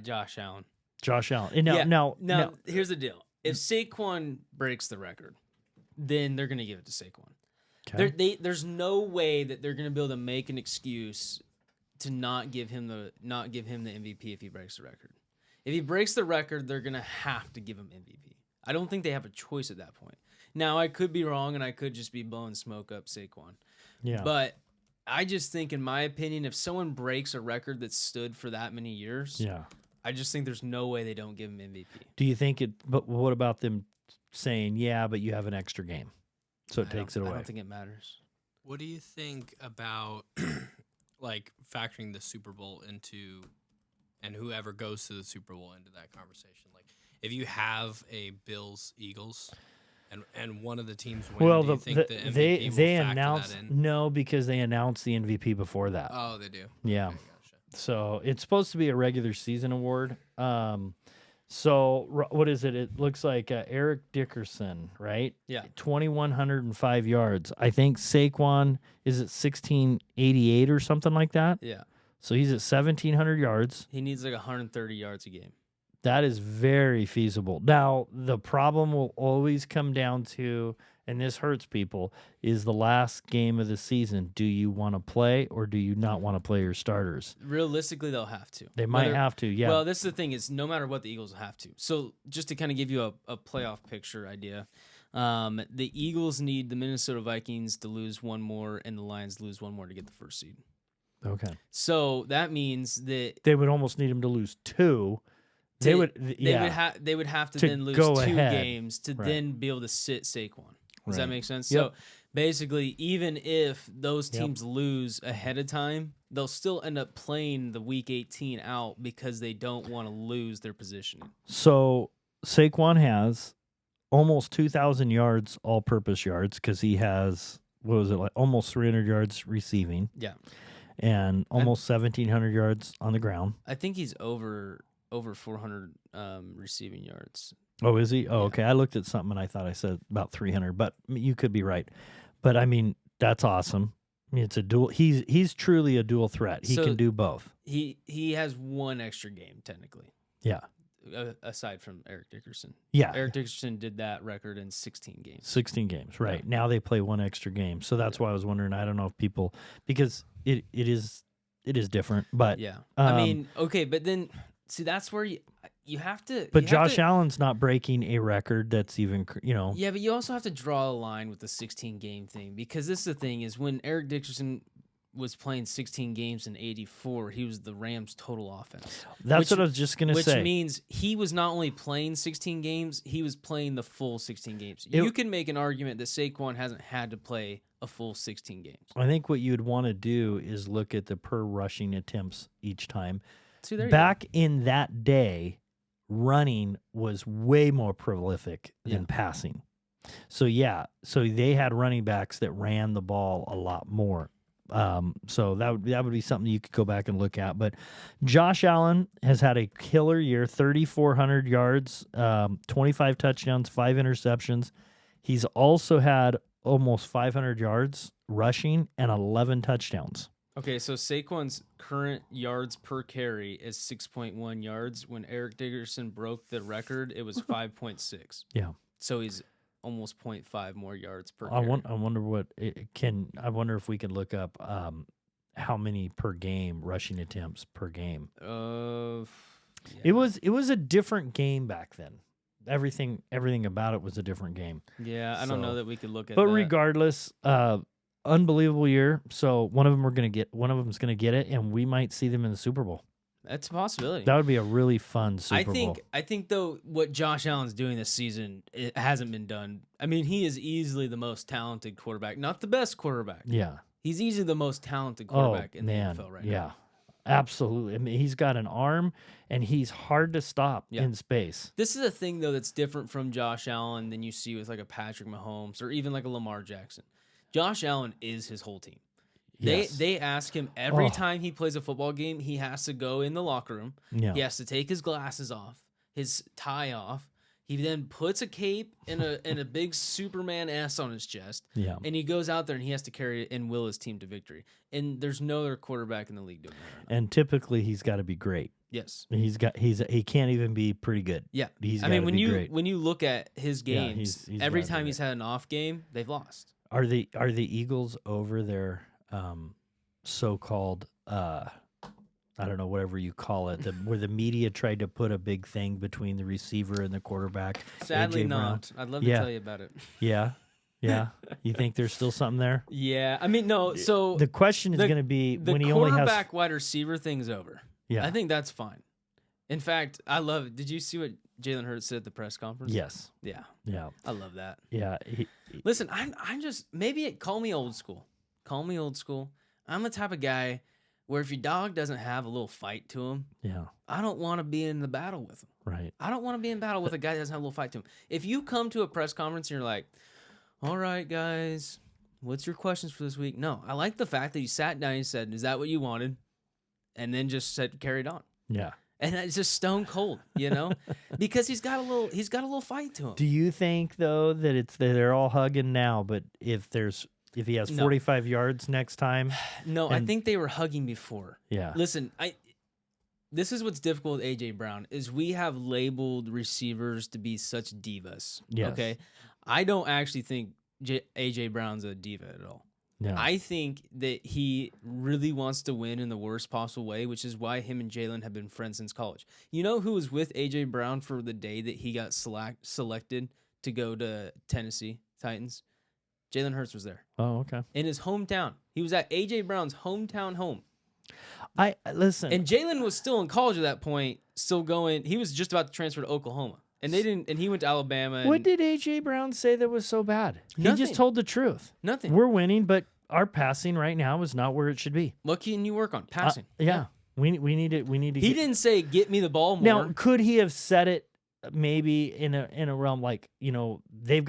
S2: Josh Allen.
S1: Josh Allen. And now,
S2: here's the deal. If Saquon breaks the record, then they're going to give it to Saquon. Okay. There's no way that they're going to be able to make an excuse to not give him the MVP if he breaks the record. If he breaks the record, they're going to have to give him MVP. I don't think they have a choice at that point. Now, I could be wrong, and I could just be blowing smoke up Saquon.
S1: Yeah.
S2: But I just think, in my opinion, if someone breaks a record that's stood for that many years, I just think there's no way they don't give him MVP.
S1: Do you think it? But what about them saying, but you have an extra game, so it takes it away?
S2: I don't think it matters.
S3: What do you think about like factoring the Super Bowl into, and whoever goes to the Super Bowl into that conversation? Like, if you have a Bills-Eagles, And one of the teams win.
S1: Well,
S3: do you think the MVP will
S1: they
S3: factor
S1: announced
S3: that in?
S1: no, because they announced the MVP before that.
S3: Oh, they do.
S1: Yeah.
S3: Okay, gotcha.
S1: So it's supposed to be a regular season award. So what is it? It looks like Eric Dickerson, right?
S2: Yeah.
S1: 2,105 yards. I think Saquon is at 1,688 or something like that.
S2: Yeah.
S1: So he's at 1,700 yards.
S2: He needs like 130 yards a game.
S1: That is very feasible. Now, the problem will always come down to, and this hurts people, is the last game of the season. Do you want to play or do you not want to play your starters?
S2: Realistically, they'll have to.
S1: They might have to, yeah.
S2: Well, this is the thing, is no matter what, the Eagles will have to. So just to kind of give you a playoff picture idea, the Eagles need the Minnesota Vikings to lose one more and the Lions lose one more to get the first seed.
S1: Okay.
S2: So that means that
S1: They would almost need them to lose 2. They would
S2: have to
S1: To
S2: then lose
S1: go
S2: 2
S1: ahead.
S2: games to
S1: Right.
S2: then be able to sit Saquon. Does that
S1: Right.
S2: make sense?
S1: Yep.
S2: So basically, even if those
S1: Yep.
S2: teams lose ahead of time, they'll still end up playing the week 18 out because they don't want to lose their positioning.
S1: So Saquon has almost 2,000 yards, all-purpose yards, because he has, what was it, like almost 300 yards receiving
S2: Yeah.
S1: and almost 1,700 yards on the ground.
S2: I think he's over 400 receiving yards.
S1: Oh, is he? Oh,
S2: Yeah.
S1: okay. I looked at something and I thought I said about 300, but you could be right. But I mean, that's awesome. I mean, it's a dual. He's truly a dual threat. He
S2: So-
S1: can do both.
S2: He has one extra game technically,
S1: Yeah.
S2: aside from Eric Dickerson.
S1: Yeah.
S2: Eric Dickerson did that record in 16 games.
S1: 16 games, right.
S2: Yeah.
S1: Now they play one extra game. So that's why I was wondering. I don't know if people, because it is different, but
S2: Yeah.
S1: Um,
S2: I mean, okay, but then see that's where you have to.
S1: but
S2: you have
S1: Josh
S2: to-
S1: Allen's not breaking a record that's even,
S2: Yeah, but you also have to draw a line with the 16 game thing, because this is the thing, is when Eric Dickerson was playing 16 games in 84, he was the Rams' total offense.
S1: That's what I was just going to
S2: Which
S1: say.
S2: means he was not only playing 16 games, he was playing the full 16 games.
S1: It-
S2: You can make an argument that Saquon hasn't had to play a full 16 games.
S1: I think what you'd want to do is look at the per rushing attempts each time.
S2: See, there
S1: Back in that day, running was way more prolific than
S2: Yeah.
S1: passing. So they had running backs that ran the ball a lot more. So that would be something you could go back and look at. But Josh Allen has had a killer year, 3,400 yards, 25 touchdowns, 5 interceptions. He's also had almost 500 yards rushing and 11 touchdowns.
S2: Okay, so Saquon's current yards per carry is 6.1 yards. When Eric Dickerson broke the record, it was 5.6.
S1: Yeah.
S2: So he's almost 0.5 more yards per
S1: I
S2: carry.
S1: wonder what it can. I wonder if we can look up how many per game rushing attempts per game.
S2: Yeah.
S1: It was a different game back then. Everything about it was a different game.
S2: Yeah, I don't know
S1: So-
S2: that we could look at
S1: But
S2: that.
S1: regardless, unbelievable year. So one of them's gonna get it, and we might see them in the Super Bowl.
S2: That's a possibility.
S1: That would be a really fun Super Bowl.
S2: I think though what Josh Allen's doing this season, it hasn't been done. I mean, he is easily the most talented quarterback, not the best quarterback.
S1: Yeah.
S2: He's easily the most talented
S1: Oh
S2: quarterback in
S1: man.
S2: the NFL right
S1: yeah.
S2: now.
S1: Absolutely. I mean, he's got an arm, and he's hard to stop
S2: Yeah.
S1: in space.
S2: This is a thing though that's different from Josh Allen than you see with like a Patrick Mahomes or even like a Lamar Jackson. Josh Allen is his whole team.
S1: Yes.
S2: They ask him every
S1: Oh.
S2: time he plays a football game, he has to go in the locker room.
S1: Yeah.
S2: He has to take his glasses off, his tie off. He then puts a cape and a big Superman S on his chest.
S1: Yeah.
S2: And he goes out there and he has to carry it and will his team to victory. And there's no other quarterback in the league doing that right now.
S1: And typically he's got to be great.
S2: Yes.
S1: He can't even be pretty good.
S2: Yeah.
S1: He's
S2: I mean,
S1: gotta
S2: when
S1: be
S2: you
S1: great.
S2: when you look at his
S1: Yeah,
S2: games,
S1: he's
S2: every
S1: gotta be
S2: time
S1: great.
S2: he's had an off game, they've lost.
S1: Are the Eagles over their so-called I don't know, whatever you call it, where the media tried to put a big thing between the receiver and the quarterback?
S2: Sadly
S1: AJ Brown?
S2: not. I'd love to
S1: Yeah.
S2: tell you about it.
S1: Yeah. Yeah. You think there's still something there?
S2: Yeah. I mean, no. So
S1: The question is
S2: the-
S1: going to be
S2: the
S1: when he only has
S2: quarterback wide receiver thing's over.
S1: Yeah.
S2: I think that's fine. In fact, I love it. Did you see what Jalen Hurts said at the press conference?
S1: Yes.
S2: Yeah.
S1: Yeah.
S2: I love that.
S1: Yeah.
S2: Listen, I'm just call me old school. Call me old school. I'm the type of guy where if your dog doesn't have a little fight to him,
S1: Yeah.
S2: I don't want to be in the battle with him.
S1: Right.
S2: I don't want to be in battle with a guy that doesn't have a little fight to him. If you come to a press conference and you're like, all right, guys, what's your questions for this week? No, I like the fact that you sat down and you said, is that what you wanted? And then just carried on.
S1: Yeah.
S2: And it's just stone cold, you know, because he's got a little fight to him.
S1: Do you think though that they're all hugging now, but if he has 45 yards next time?
S2: No, I think they were hugging before.
S1: Yeah.
S2: Listen, this is what's difficult with AJ Brown is we have labeled receivers to be such divas.
S1: Yes.
S2: Okay. I don't actually think AJ Brown's a diva at all.
S1: Yeah.
S2: I think that he really wants to win in the worst possible way, which is why him and Jalen have been friends since college. You know who was with AJ Brown for the day that he got selected to go to Tennessee Titans? Jalen Hurts was there.
S1: Oh, okay.
S2: In his hometown. He was at AJ Brown's hometown home.
S1: I listen.
S2: And Jalen was still in college at that point, still going. He was just about to transfer to Oklahoma. And they didn't. And he went to Alabama.
S1: What did AJ Brown say that was so bad?
S2: Nothing.
S1: He just told the truth.
S2: Nothing.
S1: We're winning, but our passing right now is not where it should be.
S2: What can you work on? Passing.
S1: Yeah. We need it. We need to.
S2: He didn't say get me the ball more.
S1: Now, could he have said it maybe in a realm like, you know, he's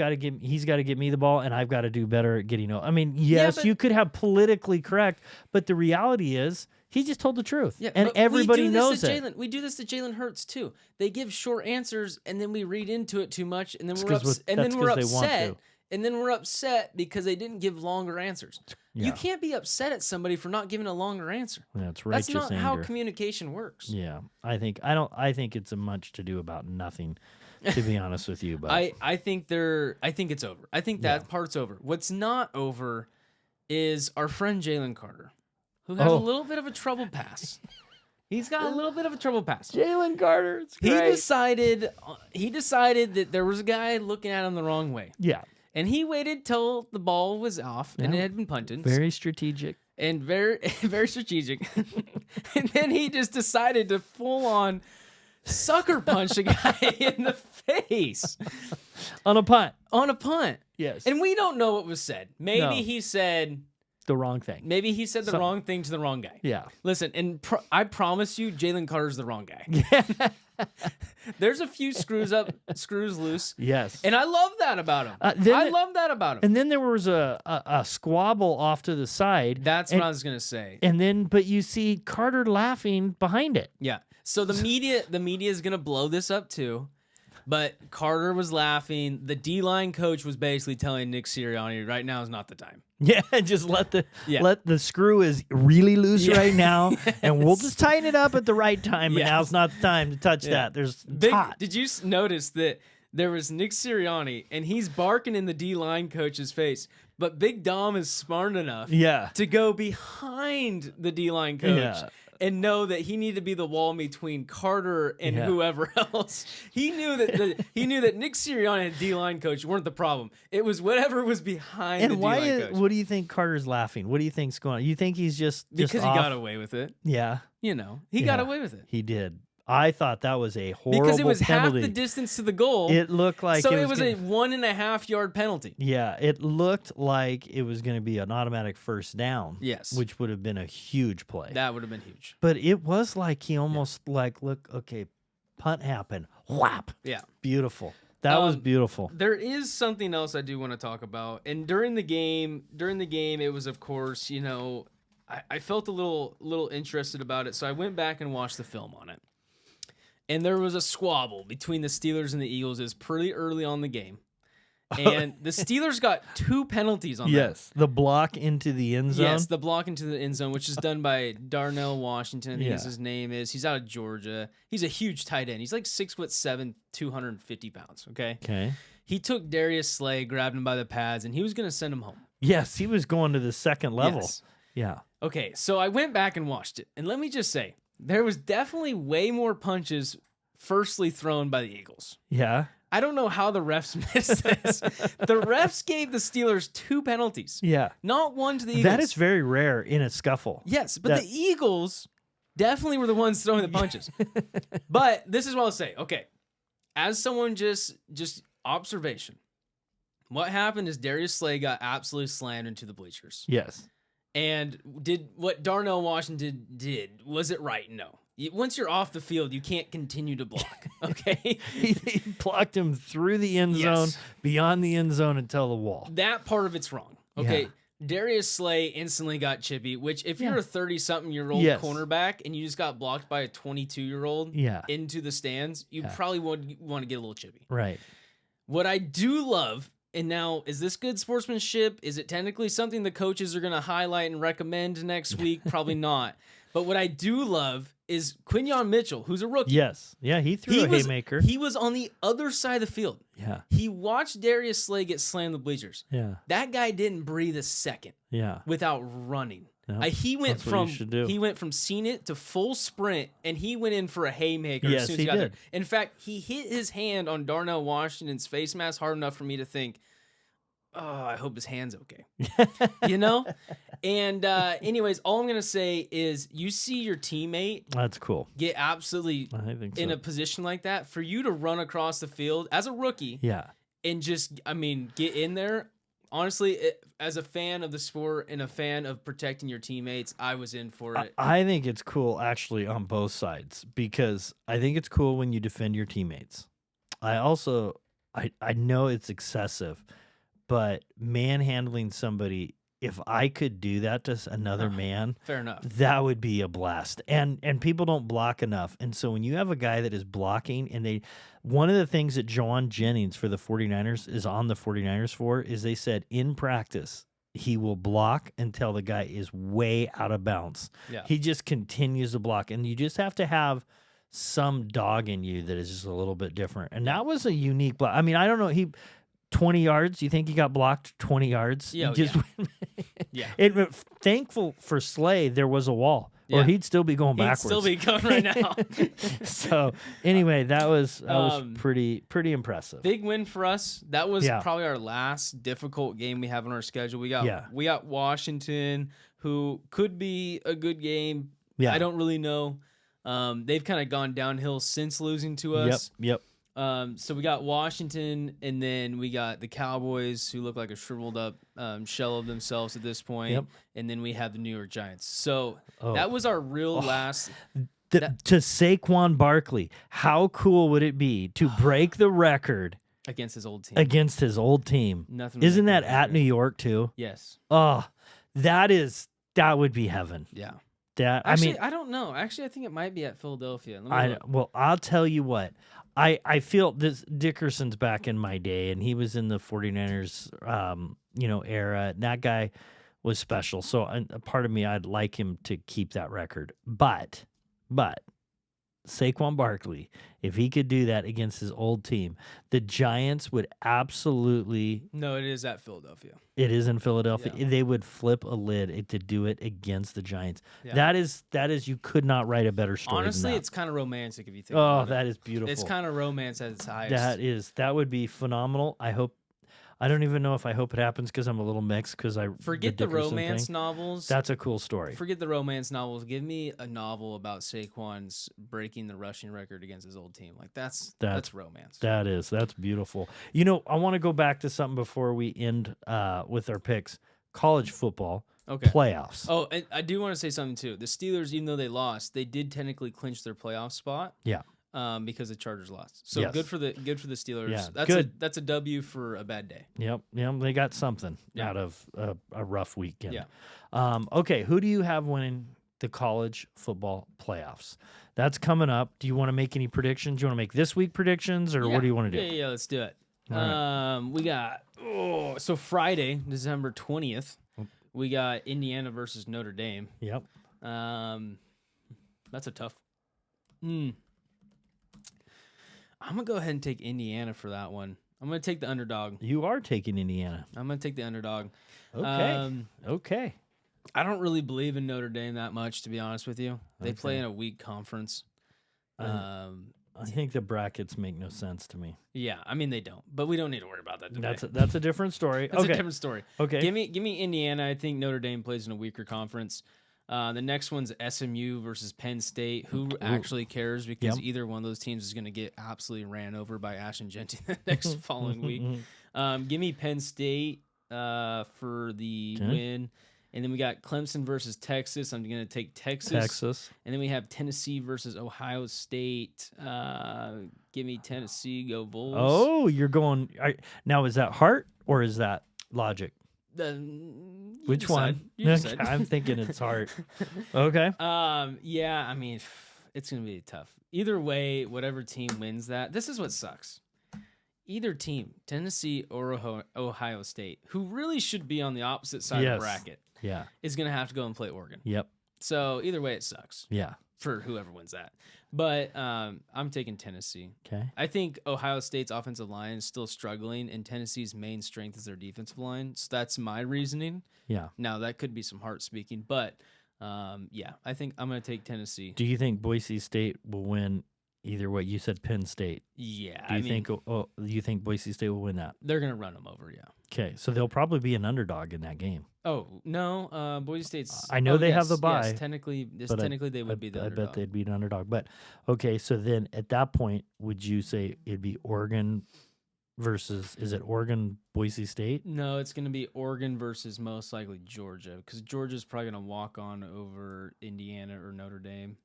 S1: got to give me the ball and I've got to do better at getting I mean, yes, you could have politically correct, but the reality is he just told the truth.
S2: Yeah,
S1: and everybody knows it.
S2: We do this to Jalen Hurts too. They give short answers and then we read into it too much and then we're upset because they didn't give longer answers.
S1: Yeah.
S2: You can't be upset at somebody for not giving a longer answer.
S1: That's righteous
S2: That's not
S1: anger.
S2: how communication works.
S1: Yeah, I think it's a much to do about nothing, to be honest with you. But
S2: I think it's over. I think that part's over. What's not over is our friend Jalen Carter, who has a little bit of a trouble pass. He's got a little bit of a trouble pass.
S1: Jalen Carter, it's
S2: He
S1: great.
S2: decided that there was a guy looking at him the wrong way.
S1: Yeah.
S2: And he waited till the ball was off and it had been punted.
S1: Very strategic.
S2: And very, very strategic. And then he just decided to full on sucker punch a guy in the face.
S1: On a punt.
S2: Yes. And we don't know what was said. Maybe he said
S1: the wrong thing.
S2: Maybe he said the wrong thing to the wrong guy.
S1: Yeah.
S2: Listen, and I promise you, Jalen Carter's the wrong guy. There's a few screws loose.
S1: Yes.
S2: And I love that about him. I love that about him.
S1: And then there was a squabble off to the side.
S2: That's what I was going to say.
S1: And then, but you see Carter laughing behind it.
S2: Yeah. So the media is going to blow this up too. But Carter was laughing. The D-line coach was basically telling Nick Sirianni, right now is not the time.
S1: Yeah, just let the screw is really loose right now, and we'll just tighten it up at the right time. And now's not the time to touch that. It's hot.
S2: Did you notice that there was Nick Sirianni, and he's barking in the D-line coach's face, but Big Dom is smart enough to go behind the D-line coach and know that he needed to be the wall between Carter and whoever else. He knew that Nick Sirianni and D-line coach weren't the problem. It was whatever was behind the D-line coach.
S1: What do you think Carter's laughing? What do you think's going on? You think he's just
S2: because
S1: off?
S2: He got away with it.
S1: Yeah.
S2: You know, he got away with it.
S1: He did. I thought that was a horrible
S2: because it was
S1: penalty.
S2: half the distance to the goal.
S1: It looked like
S2: so. It was a 1.5 yard penalty.
S1: Yeah, it looked like it was going to be an automatic first down.
S2: Yes,
S1: which would have been a huge play.
S2: That would have been huge.
S1: But it was like he almost look, okay, punt happened. Whap.
S2: Yeah,
S1: beautiful. That was beautiful.
S2: There is something else I do want to talk about, and during the game, it was of course, you know, I felt a little interested about it, so I went back and watched the film on it. And there was a squabble between the Steelers and the Eagles. It was pretty early on the game. And the Steelers got 2 penalties on that.
S1: Yes, the block into the end zone.
S2: Yes, the block into the end zone, which is done by Darnell Washington. I think his name is. He's out of Georgia. He's a huge tight end. He's like 6'7", 250 pounds, okay?
S1: Okay.
S2: He took Darius Slay, grabbed him by the pads, and he was going to send him home.
S1: Yes, he was going to the second level.
S2: Yes.
S1: Yeah.
S2: Okay, so I went back and watched it. And let me just say, there was definitely way more punches firstly thrown by the Eagles.
S1: Yeah.
S2: I don't know how the refs missed this. The refs gave the Steelers 2 penalties.
S1: Yeah.
S2: Not one to the Eagles.
S1: That is very rare in a scuffle.
S2: Yes, but the Eagles definitely were the ones throwing the punches. But this is what I'll say. Okay. As someone just observation. What happened is Darius Slay got absolutely slammed into the bleachers.
S1: Yes.
S2: And did what Darnell Washington did, was it right? No. Once you're off the field, you can't continue to block, okay?
S1: He blocked him through the end zone, beyond the end zone until the wall.
S2: That part of it's wrong, okay?
S1: Yeah.
S2: Darius Slay instantly got chippy, which if you're a 30-something-year-old cornerback and you just got blocked by a 22-year-old into the stands, you probably would want to get a little chippy.
S1: Right.
S2: What I do love, and now, is this good sportsmanship? Is it technically something the coaches are going to highlight and recommend next week? Probably not. But what I do love is Quinyon Mitchell, who's a rookie.
S1: Yes. Yeah, he threw a haymaker.
S2: He was on the other side of the field.
S1: Yeah.
S2: He watched Darius Slay get slammed in the bleachers.
S1: Yeah.
S2: That guy didn't breathe a second without running.
S1: No,
S2: he went from seen it to full sprint, and he went in for a haymaker as soon as he got there. In fact, he hit his hand on Darnell Washington's face mask hard enough for me to think, oh, I hope his hand's okay. You know? And anyways, all I'm going to say is you see your teammate
S1: that's cool.
S2: Get absolutely in a position like that, for you to run across the field as a rookie and just, get in there. Honestly, as a fan of the sport and a fan of protecting your teammates, I was in for it.
S1: I think it's cool, actually, on both sides, because I think it's cool when you defend your teammates. I also, I know it's excessive, but manhandling somebody, if I could do that to another man,
S2: fair enough,
S1: that would be a blast. And people don't block enough. And so when you have a guy that is blocking, and one of the things that John Jennings for the 49ers is on the 49ers for is they said in practice, he will block until the guy is way out of bounds.
S2: Yeah.
S1: He just continues to block. And you just have to have some dog in you that is just a little bit different. And that was a unique block. I mean, I don't know. 20 yards. You think he got blocked 20 yards?
S2: Yeah.
S1: Thankful for Slay, there was a wall, or he'd still be going backwards.
S2: He'd still be going right now.
S1: So anyway, that was pretty impressive.
S2: Big win for us. That was probably our last difficult game we have on our schedule. We got Washington, who could be a good game. Yeah. I don't really know. They've kind of gone downhill since losing to us.
S1: Yep.
S2: So we got Washington, and then we got the Cowboys, who look like a shriveled up shell of themselves at this point, and then we have the New York Giants. So that was our real last.
S1: To Saquon Barkley, how cool would it be to break the record
S2: against his old team? Nothing.
S1: Isn't that at New York too?
S2: Yes.
S1: Oh, that would be heaven.
S2: Yeah.
S1: Actually,
S2: I don't know. Actually, I think it might be at Philadelphia.
S1: Well, I'll tell you what. I feel this Dickerson's back in my day, and he was in the 49ers, era. And that guy was special. So a part of me, I'd like him to keep that record. But Saquon Barkley, if he could do that against his old team, the Giants would absolutely.
S2: No, it is at Philadelphia.
S1: It is in Philadelphia. Yeah. They would flip a lid to do it against the Giants. Yeah. That is you could not write a better story.
S2: Honestly,
S1: than that.
S2: It's kind of romantic if you think about it.
S1: That is beautiful.
S2: It's kind of romance at its highest.
S1: That would be phenomenal. I don't even know if I hope it happens because I'm a little mixed because I
S2: forget the romance novels.
S1: That's a cool story.
S2: Forget the romance novels. Give me a novel about Saquon's breaking the rushing record against his old team. Like that's romance.
S1: That's beautiful. I want to go back to something before we end with our picks. College football playoffs.
S2: Oh, and I do want to say something too. The Steelers, even though they lost, they did technically clinch their playoff spot.
S1: Yeah.
S2: Because the Chargers lost. So good for the Steelers.
S1: Yeah,
S2: that's a W for a bad day.
S1: Yep. They got something out of a rough weekend. Yeah. Okay, who do you have winning the college football playoffs? That's coming up. Do you want to make any predictions? Do you want to make this week predictions, or what do you want to do?
S2: Yeah, let's do it. Right. We got so Friday, December 20th, we got Indiana versus Notre Dame.
S1: Yep.
S2: That's a tough. I'm going to go ahead and take Indiana for that one. I'm going to take the underdog.
S1: You are taking Indiana.
S2: I'm going to take the underdog.
S1: Okay.
S2: I don't really believe in Notre Dame that much, to be honest with you. They play in a weak conference.
S1: I think the brackets make no sense to me.
S2: Yeah, they don't. But we don't need to worry about that today.
S1: That's a different story.
S2: That's a different story.
S1: Okay.
S2: Give me Indiana. I think Notre Dame plays in a weaker conference. The next one's SMU versus Penn State. Who actually cares? Because either one of those teams is going to get absolutely ran over by Ashton Jeanty the next following week. Give me Penn State for the win. And then we got Clemson versus Texas. I'm going to take Texas.
S1: Texas.
S2: And then we have Tennessee versus Ohio State. Give me Tennessee. Go Bulls.
S1: Oh, you're going now. Is that heart or is that logic? Which
S2: decide.
S1: one?
S2: You decide.
S1: I'm thinking it's heart. Okay.
S2: Yeah. I mean, it's going to be tough. Either way, whatever team wins that. This is what sucks. Either team, Tennessee or Ohio State, who really should be on the opposite side of the bracket, is going to have to go and play Oregon.
S1: Yep.
S2: So either way, it sucks.
S1: Yeah.
S2: For whoever wins that. But I'm taking Tennessee.
S1: Okay.
S2: I think Ohio State's offensive line is still struggling, and Tennessee's main strength is their defensive line. So that's my reasoning.
S1: Yeah.
S2: Now, that could be some heart speaking, but I think I'm going to take Tennessee.
S1: Do you think Boise State will win either way? You said Penn State.
S2: Yeah.
S1: Do you think Boise State will win that?
S2: They're going to run them over, yeah.
S1: Okay, so they'll probably be an underdog in that game.
S2: Oh, no. Boise State's...
S1: I know they have the bye.
S2: Yes, technically they would be the underdog.
S1: I bet they'd be an underdog. But, okay, so then at that point, would you say it'd be Oregon versus... Is it Oregon, Boise State?
S2: No, it's going to be Oregon versus most likely Georgia, because Georgia's probably going to walk on over Indiana or Notre Dame.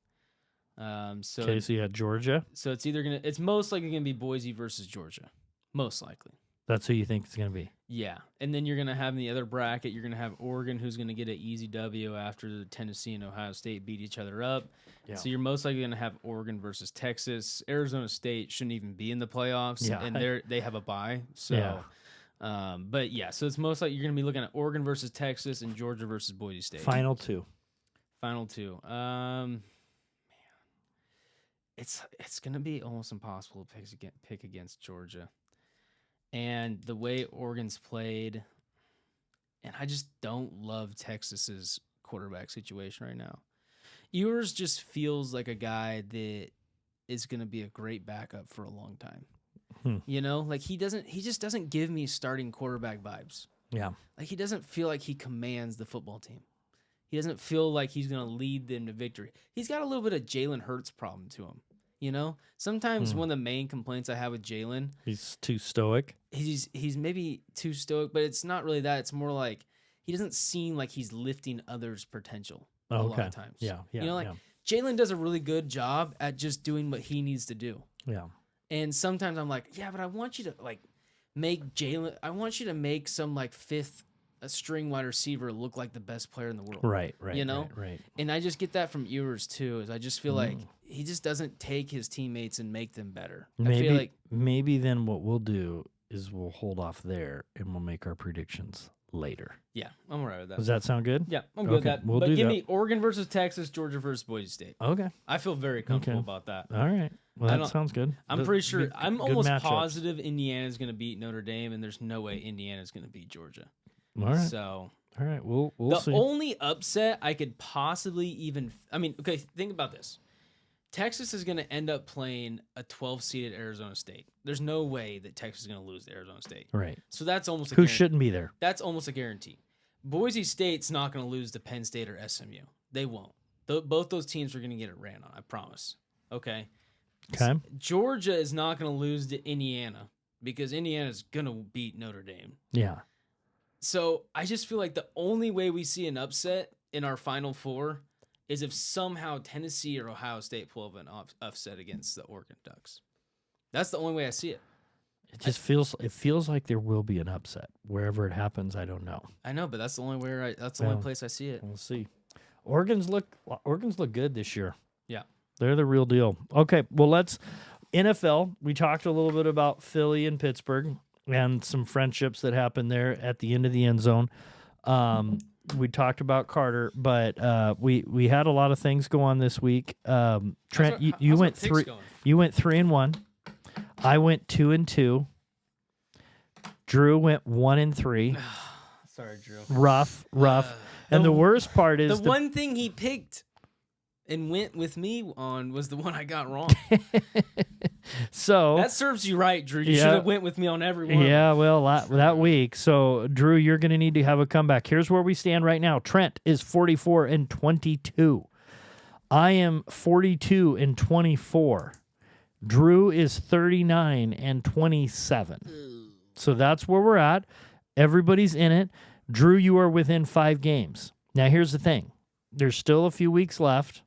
S2: So
S1: you had Georgia.
S2: So it's most likely gonna be Boise versus Georgia, most likely.
S1: That's who you think it's gonna be.
S2: Yeah, and then you're gonna have in the other bracket, you're gonna have Oregon, who's gonna get an easy W after Tennessee and Ohio State beat each other up.
S1: Yeah.
S2: So you're most likely gonna have Oregon versus Texas. Arizona State shouldn't even be in the playoffs, and they have a bye. So, but yeah, so it's most likely you're gonna be looking at Oregon versus Texas and Georgia versus Boise State.
S1: Final two.
S2: It's going to be almost impossible to pick against Georgia. And the way Oregon's played, and I just don't love Texas's quarterback situation right now. Ewers just feels like a guy that is going to be a great backup for a long time. You know, like he just doesn't give me starting quarterback vibes.
S1: Yeah.
S2: Like he doesn't feel like he commands the football team. He doesn't feel like he's going to lead them to victory. He's got a little bit of Jalen Hurts problem to him. You know, sometimes one of the main complaints I have with Jalen,
S1: he's too stoic.
S2: He's maybe too stoic, but it's not really that. It's more like he doesn't seem like he's lifting others' potential a lot of times.
S1: Yeah.
S2: You know, like Jalen does a really good job at just doing what he needs to do.
S1: Yeah.
S2: And sometimes I'm like, yeah, but I want you to make Jalen. I want you to make some fifth a string wide receiver look like the best player in the world.
S1: Right.
S2: You know?
S1: Right.
S2: And I just get that from Ewers too, is I just feel like he just doesn't take his teammates and make them better. I feel like
S1: maybe then what we'll do is we'll hold off there and we'll make our predictions later.
S2: Yeah, I'm all right with that.
S1: Does that sound good?
S2: Yeah, I'm good with that.
S1: We'll
S2: but
S1: do
S2: give
S1: that.
S2: me Oregon versus Texas, Georgia versus Boise State.
S1: Okay.
S2: I feel very comfortable about that.
S1: All right. Well, that sounds good.
S2: I'm pretty sure. I'm almost positive Indiana's going to beat Notre Dame, and there's no way Indiana's going to beat Georgia.
S1: All right.
S2: So...
S1: All right, we'll see.
S2: The only upset I could possibly okay, think about this. Texas is going to end up playing a 12-seeded Arizona State. There's no way that Texas is going to lose to Arizona State.
S1: Right.
S2: So that's almost
S1: Who shouldn't be there.
S2: That's almost a guarantee. Boise State's not going to lose to Penn State or SMU. They won't. Both those teams are going to get it ran on, I promise. Okay?
S1: Okay.
S2: Georgia is not going to lose to Indiana because Indiana's going to beat Notre Dame.
S1: Yeah.
S2: So I just feel like the only way we see an upset in our Final Four is if somehow Tennessee or Ohio State pull up an upset against the Oregon Ducks. That's the only way I see it.
S1: It feels like there will be an upset wherever it happens. I don't know.
S2: I know, but that's the only only place I see it.
S1: We'll see. Oregon's look good this year.
S2: Yeah,
S1: they're the real deal. Okay, well let's NFL. We talked a little bit about Philly and Pittsburgh and some friendships that happened there at the end of the end zone. We talked about Carter, but we had a lot of things go on this week. Trent, you went 3-1. I went 2-2. Drew went 1-3.
S2: Sorry, Drew.
S1: Rough. And the worst part is
S2: the one thing he picked and went with me on was the one I got wrong.
S1: So
S2: that serves you right, Drew. You should have went with me on every one.
S1: Yeah, well, that week. So, Drew, you're going to need to have a comeback. Here's where we stand right now. Trent is 44-22. I am 42-24. Drew is 39-27. So that's where we're at. Everybody's in it. Drew, you are within 5 games. Now, here's the thing. There's still a few weeks left,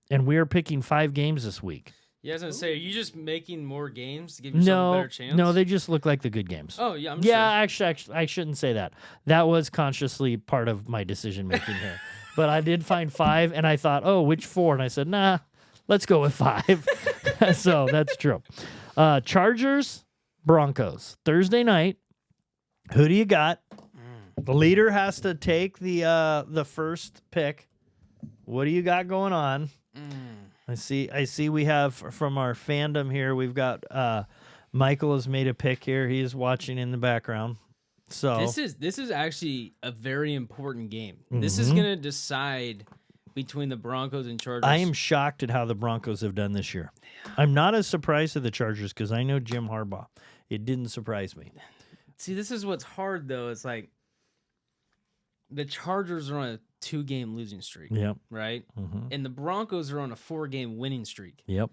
S1: and we are picking 5 games this week.
S2: Yeah, I was going to say, are you just making more games to give yourself a better chance?
S1: No, they just look like the good games.
S2: Oh, yeah, I'm
S1: sure. Actually, I shouldn't say that. That was consciously part of my decision-making here. But I did find 5, and I thought, oh, which 4? And I said, nah, let's go with 5. So that's true. Chargers, Broncos. Thursday night. Who do you got? The leader has to take the first pick. What do you got going on? I see we have from our fandom here, we've got Michael has made a pick here. He is watching in the background. So
S2: this is actually a very important game. This is going to decide between the Broncos and Chargers.
S1: I am shocked at how the Broncos have done this year. I'm not as surprised at the Chargers because I know Jim Harbaugh. It didn't surprise me.
S2: See, this is what's hard, though. It's like the Chargers are on a 2-game losing streak.
S1: Yep.
S2: Right? And the Broncos are on a 4-game winning streak.
S1: Yep.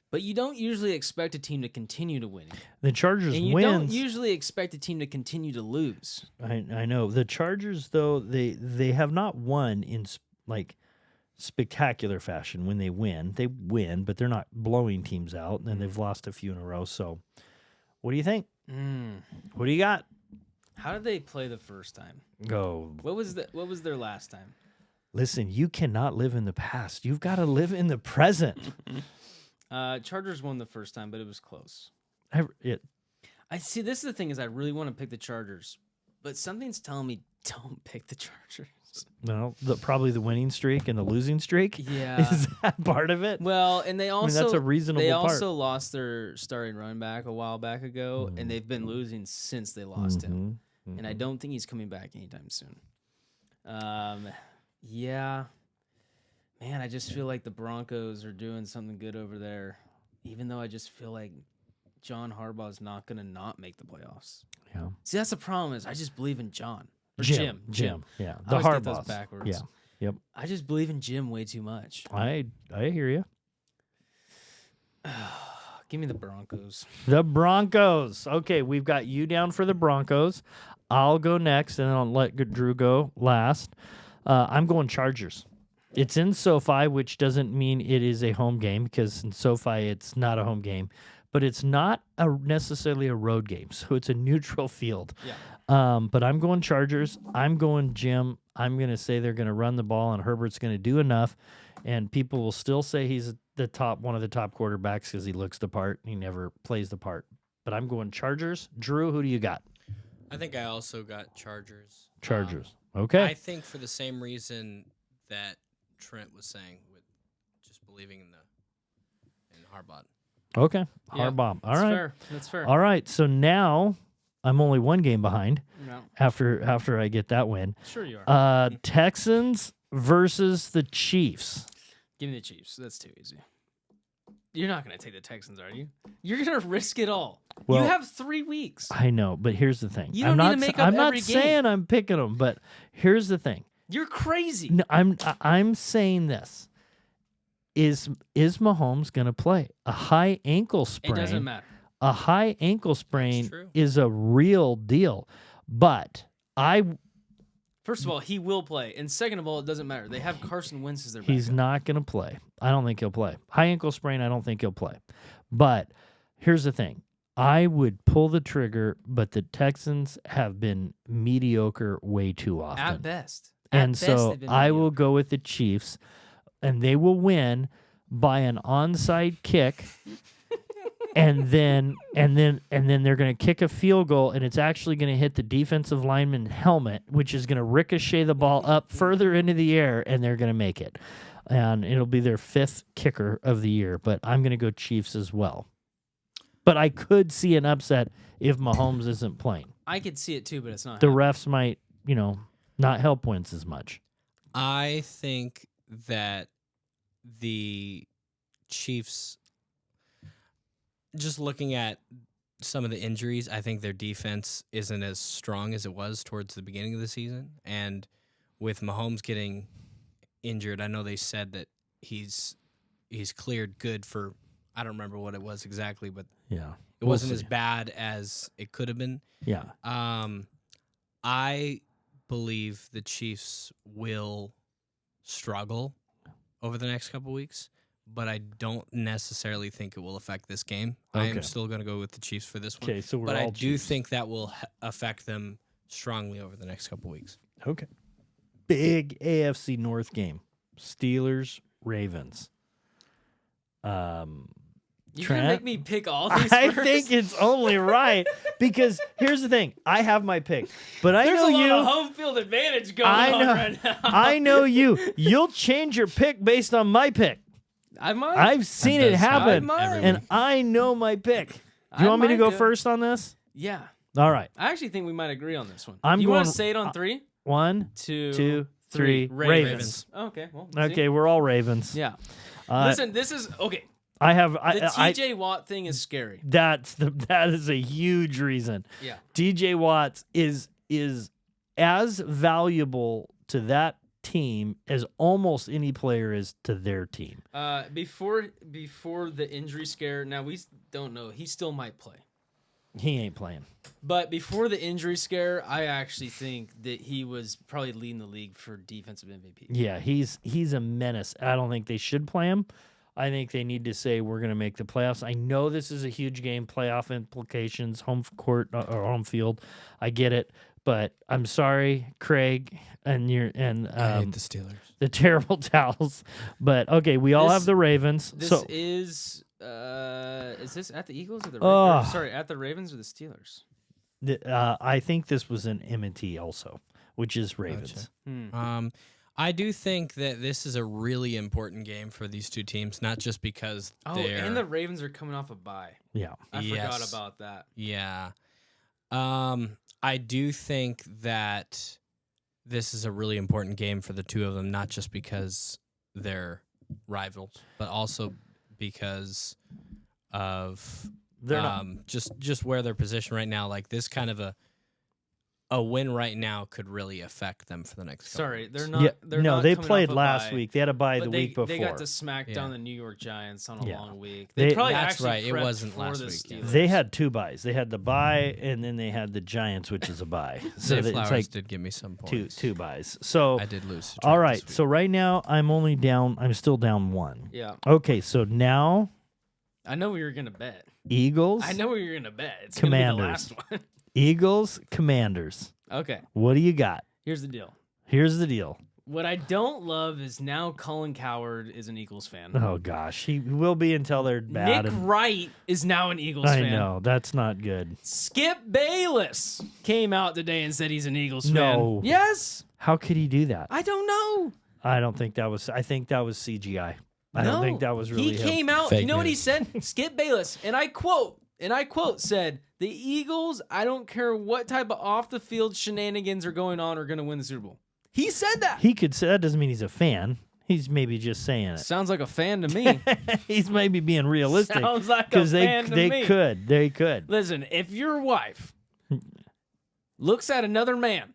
S2: But you don't usually expect a team to continue to win.
S1: The Chargers
S2: and you
S1: wins.
S2: don't usually expect a team to continue to lose.
S1: I know. The Chargers, though, they have not won in, like, spectacular fashion. When they win, but they're not blowing teams out, and they've lost a few in a row. So, what do you think? What do you got?
S2: How did they play the first time?
S1: Go.
S2: What was their last time?
S1: Listen, you cannot live in the past. You've got to live in the present.
S2: Chargers won the first time, but it was close. I see. This is the thing: is I really want to pick the Chargers, but something's telling me don't pick the Chargers.
S1: No, probably the winning streak and the losing streak.
S2: Yeah,
S1: is that part of it?
S2: Well, and they also
S1: that's a reasonable
S2: They
S1: part.
S2: also lost their starting running back a while back ago, and they've been losing since they lost him. And I don't think he's coming back anytime soon. Yeah, man, I just feel like the Broncos are doing something good over there, even though I just feel like John Harbaugh's not going to not make the playoffs.
S1: Yeah.
S2: See, that's the problem is I just believe in John. Or
S1: Jim. Yeah. The
S2: I always get those
S1: Harbaughs.
S2: backwards.
S1: Yeah. Yep.
S2: I just believe in Jim way too much.
S1: I hear you.
S2: Give me the Broncos.
S1: The Broncos. Okay, we've got you down for the Broncos. I'll go next, and then I'll let Drew go last. I'm going Chargers. It's in SoFi, which doesn't mean it is a home game, because in SoFi it's not a home game. But it's not necessarily a road game, so it's a neutral field.
S2: Yeah.
S1: But I'm going Chargers. I'm going Jim. I'm going to say they're going to run the ball, and Herbert's going to do enough. And people will still say he's one of the top quarterbacks because he looks the part. He never plays the part. But I'm going Chargers. Drew, who do you got?
S3: I think I also got Chargers.
S1: Chargers. Okay.
S3: I think for the same reason that Trent was saying, with just believing in Harbaugh.
S1: Okay.
S2: Yeah,
S1: Harbaugh. All right.
S2: Fair. That's fair.
S1: All right. So now I'm only 1 game behind
S2: No.
S1: after I get that win.
S2: Sure you are.
S1: Texans versus the Chiefs.
S2: Give me the Chiefs. That's too easy. You're not going to take the Texans, are you? You're going to risk it all.
S1: Well,
S2: you have 3 weeks.
S1: I know, but here's the thing.
S2: You don't need to make up
S1: I'm not
S2: every game.
S1: saying I'm picking them, but here's the thing.
S2: You're crazy.
S1: No, I'm saying this. Is Mahomes going to play? A high ankle sprain.
S2: It doesn't matter.
S1: A high ankle sprain
S3: true.
S1: is a real deal. But
S2: First of all, he will play. And second of all, it doesn't matter. They have Carson Wentz as their
S1: he's
S2: backup.
S1: not going to play. I don't think he'll play. High ankle sprain, I don't think he'll play. But here's the thing. I would pull the trigger, but the Texans have been mediocre way too often.
S2: At best.
S1: And
S2: At best,
S1: so
S2: they've been
S1: I
S2: mediocre.
S1: will go with the Chiefs, and they will win by an onside kick. And then they're going to kick a field goal, and it's actually going to hit the defensive lineman helmet, which is going to ricochet the ball up further into the air, and they're going to make it. And it'll be their 5th kicker of the year, but I'm going to go Chiefs as well. But I could see an upset if Mahomes isn't playing.
S2: I could see it too, but it's not.
S1: The
S2: happening.
S1: refs might, not help Wentz as much.
S3: I think that the Chiefs, just looking at some of the injuries, I think their defense isn't as strong as it was towards the beginning of the season. And with Mahomes getting injured, I know they said that he's cleared good for, I don't remember what it was exactly, but
S1: Yeah.
S3: it wasn't as bad as it could have been.
S1: Yeah.
S3: I believe the Chiefs will struggle over the next couple weeks, but I don't necessarily think it will affect this game. I am still going to go with the Chiefs for this one.
S1: Okay, so
S3: but I do think that will affect them strongly over the next couple weeks.
S1: Okay. Big AFC North game. Steelers, Ravens.
S2: You
S1: Trent?
S2: gonna make me pick all these
S1: I
S2: first?
S1: think it's only right because here's the thing. I have my pick, but I
S2: There's
S1: know
S2: a lot
S1: you.
S2: of home field advantage going
S1: I
S2: on
S1: know.
S2: right now.
S1: I know you. You'll change your pick based on my pick.
S2: I might.
S1: I've seen
S3: That
S1: it
S3: does
S1: happen,
S2: happen every
S1: and
S3: week.
S1: I know my pick. Do you
S2: I
S1: want me to
S2: might
S1: go
S2: do.
S1: first on this?
S2: Yeah.
S1: All right.
S2: I actually think we might agree on this one.
S1: I'm
S2: you want
S1: going-
S2: to say it on 3?
S1: 1,
S2: 2,
S1: 2, 3. Ravens.
S3: Ravens.
S2: Okay. Well.
S1: Okay,
S2: see?
S1: we're all Ravens.
S2: Yeah.
S1: Uh,
S2: Listen, this is okay.
S1: I have.
S2: The
S1: I
S2: TJ Watt thing is scary.
S1: that is a huge reason.
S2: Yeah.
S1: DJ Watts is as valuable to that team as almost any player is to their team.
S2: Before the injury scare, now we don't know. He still might play.
S1: He ain't playing.
S2: But before the injury scare, I actually think that he was probably leading the league for defensive MVP.
S1: Yeah, he's a menace. I don't think they should play him. I think they need to say we're going to make the playoffs. I know this is a huge game, playoff implications, home court or home field. I get it, but I'm sorry, Craig, and
S3: I hate the Steelers.
S1: the terrible towels. But okay, we all
S2: This-
S1: have the Ravens.
S2: This
S1: So
S2: is this at the Eagles or the
S1: Ugh.
S2: Ravens? Sorry, at the Ravens or the Steelers?
S1: I think this was an M&T also, which is Ravens.
S3: I do think that this is a really important game for these two teams, not just because
S2: Oh,
S3: they're
S2: and the Ravens are coming off a bye.
S1: Yeah.
S2: I forgot
S3: Yes.
S2: about that.
S3: Yeah. I do think that this is a really important game for the two of them, not just because they're rivals, but also because of
S1: They're not.
S3: just where they're positioned right now. Like this kind of a win right now could really affect them for the next couple
S2: Sorry,
S3: weeks.
S2: they're not.
S1: Yeah,
S2: They're
S1: no,
S2: not
S1: they
S2: coming
S1: played
S2: off a
S1: last
S2: bye,
S1: week. They had a bye
S2: but
S1: the
S2: they,
S1: week before.
S2: They got to smack
S3: Yeah.
S2: down the New York Giants on a
S1: Yeah.
S2: long week.
S1: They-
S2: They probably
S3: That's
S2: actually
S3: right, it
S2: prepped
S3: wasn't
S2: for
S3: last
S2: the
S3: week, yeah.
S2: Steelers.
S1: They had two buys. They had the bye, and then they had the Giants, which is a bye. So
S3: Zay
S1: it's
S3: Flowers
S1: like
S3: did give me some
S1: two
S3: points.
S1: buys. So
S3: I did lose. to
S1: all
S3: Trent
S1: right.
S3: this
S1: So
S3: week.
S1: right now I'm still down 1.
S2: Yeah,
S1: Okay. So now
S2: I know we were gonna bet.
S1: Eagles.
S2: I know we were gonna bet. It's
S1: Commanders.
S2: gonna be the last one.
S1: Eagles. Commanders.
S2: Okay,
S1: What do you got?
S2: here's the deal.
S1: Here's the deal.
S2: What I don't love is now Colin Coward is an Eagles fan.
S1: Oh gosh, he will be until they're bad.
S2: Nick
S1: and-
S2: Wright is now an Eagles
S1: I
S2: fan.
S1: know that's not good.
S2: Skip Bayless came out today and said he's an Eagles fan.
S1: No.
S2: Yes.
S1: How could he do that?
S2: I don't know.
S1: I don't think that was. I think that was CGI. I don't think that was really
S2: He
S1: him.
S2: came out.
S3: Fake
S2: you know what he
S3: news.
S2: said? Skip Bayless, and I quote, said, "The Eagles, I don't care what type of off the field shenanigans are going on, are going to win the Super Bowl." He said that.
S1: He could say that doesn't mean he's a fan. He's maybe just saying it.
S2: Sounds like a fan to me.
S1: He's maybe being realistic
S2: Sounds like a
S1: because
S2: fan to
S1: they
S2: me.
S1: could.
S2: Listen, if your wife looks at another man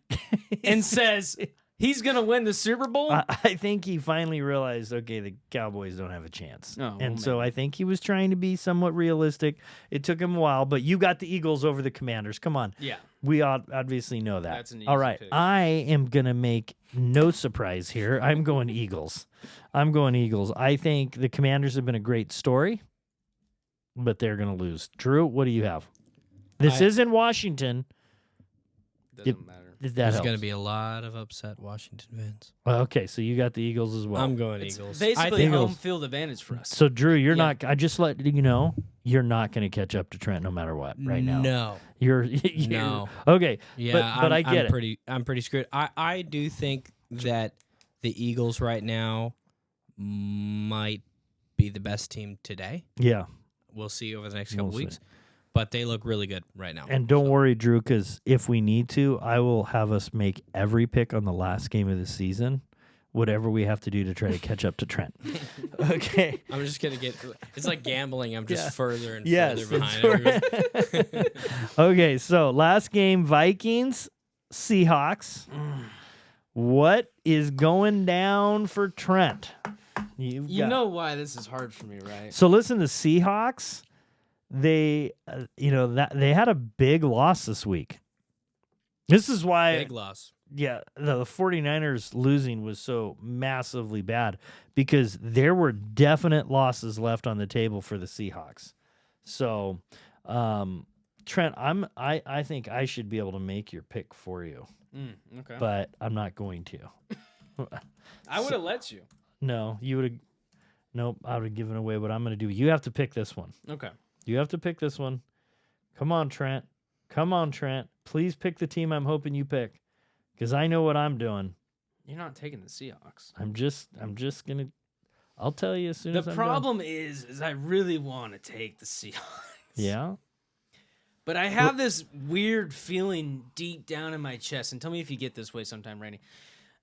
S2: and says he's going to win the Super Bowl,
S1: I think he finally realized, okay, the Cowboys don't have a chance.
S2: Oh, well,
S1: and so I think he was trying to be somewhat realistic. It took him a while, but you got the Eagles over the Commanders. Come on.
S2: yeah.
S1: We obviously know that.
S2: That's an
S1: All
S2: easy
S1: right.
S2: pick.
S1: I am going to make no surprise here. I'm going Eagles. I think the Commanders have been a great story, but they're going to lose. Drew, what do you have? This is in Washington.
S2: Doesn't matter.
S1: If that
S3: There's
S1: helps.
S3: going to be a lot of upset Washington fans.
S1: Well, okay, so you got the Eagles as well.
S3: I'm going
S2: It's
S3: Eagles.
S2: basically
S1: Eagles.
S2: home field advantage for us.
S1: So Drew, you're
S2: Yeah.
S1: not. I just let you know you're not going to catch up to Trent no matter what. Right now,
S3: No.
S1: you're
S3: No.
S1: Okay,
S3: Yeah,
S1: but I get it.
S3: I'm pretty screwed. I do think that the Eagles right now might be the best team today.
S1: Yeah,
S3: We'll see over the next couple
S1: We'll see.
S3: weeks. But they look really good right now.
S1: and don't worry, Drew, because if we need to, I will have us make every pick on the last game of the season, whatever we have to do to try to catch up to Trent. Okay.
S3: I'm just gonna get. It's like gambling. I'm just
S1: Yeah.
S3: further and
S1: Yes.
S3: further behind. everybody.
S1: Okay, so last game, Vikings, Seahawks. What is going down for Trent?
S2: You
S1: got-
S2: know why this is hard for me, right?
S1: So listen, the Seahawks, they that they had a big loss this week. This is why
S3: Big loss.
S1: yeah, the 49ers losing was so massively bad because there were definite losses left on the table for the Seahawks. So, Trent, I think I should be able to make your pick for you,
S2: Okay.
S1: but I'm not going to.
S2: I would have let you.
S1: No, you would have. Nope, I would have given away what I'm going to do. You have to pick this one.
S2: Okay.
S1: You have to pick this one. Come on, Trent. Come on, Trent. Please pick the team I'm hoping you pick, because I know what I'm doing.
S2: You're not taking the Seahawks.
S1: I'm just gonna. I'll tell you as soon as I'm
S2: The problem is I really want to take the Seahawks.
S1: Yeah.
S2: But I have this weird feeling deep down in my chest, and tell me if you get this way sometime, Randy.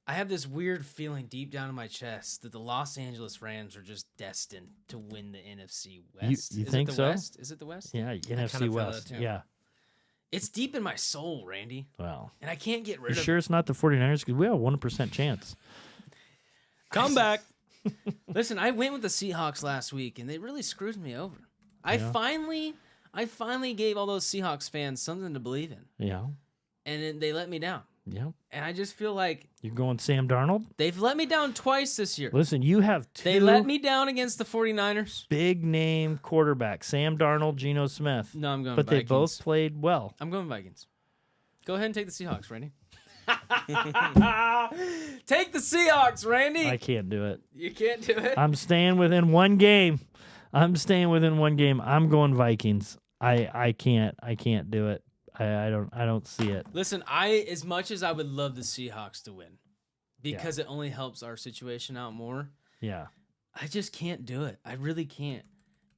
S2: I have this weird feeling deep down in my chest that the Los Angeles Rams are just destined to win the NFC West.
S1: You
S2: Is
S1: think
S2: it the
S1: so?
S2: West? Is it the West?
S1: Yeah, NFC
S3: feel
S1: West.
S3: that too.
S1: Yeah.
S2: It's deep in my soul, Randy,
S1: Well,
S2: and I can't get
S1: you
S2: rid of it.
S1: sure it's not the 49ers? Because we have a 1% chance.
S3: Come back.
S2: Listen, I went with the Seahawks last week, and they really screwed me over. I finally gave all those Seahawks fans something to believe in,
S1: Yeah.
S2: and then they let me down.
S1: Yeah.
S2: And I just feel like
S1: You're going Sam Darnold?
S2: they've let me down twice this year.
S1: Listen, you have
S2: They
S1: two
S2: let me down against the 49ers.
S1: big name quarterbacks, Sam Darnold, Geno Smith.
S2: No, I'm going
S1: But they
S2: Vikings.
S1: both played well.
S2: I'm going Vikings. Go ahead and take the Seahawks, Randy. Take the Seahawks, Randy.
S1: I can't do it.
S2: You can't do it.
S1: I'm staying within one game. I'm going Vikings. I can't do it. I don't see it.
S2: Listen, as much as I would love the Seahawks to win, because it only helps our situation out more,
S1: Yeah.
S2: I just can't do it. I really can't.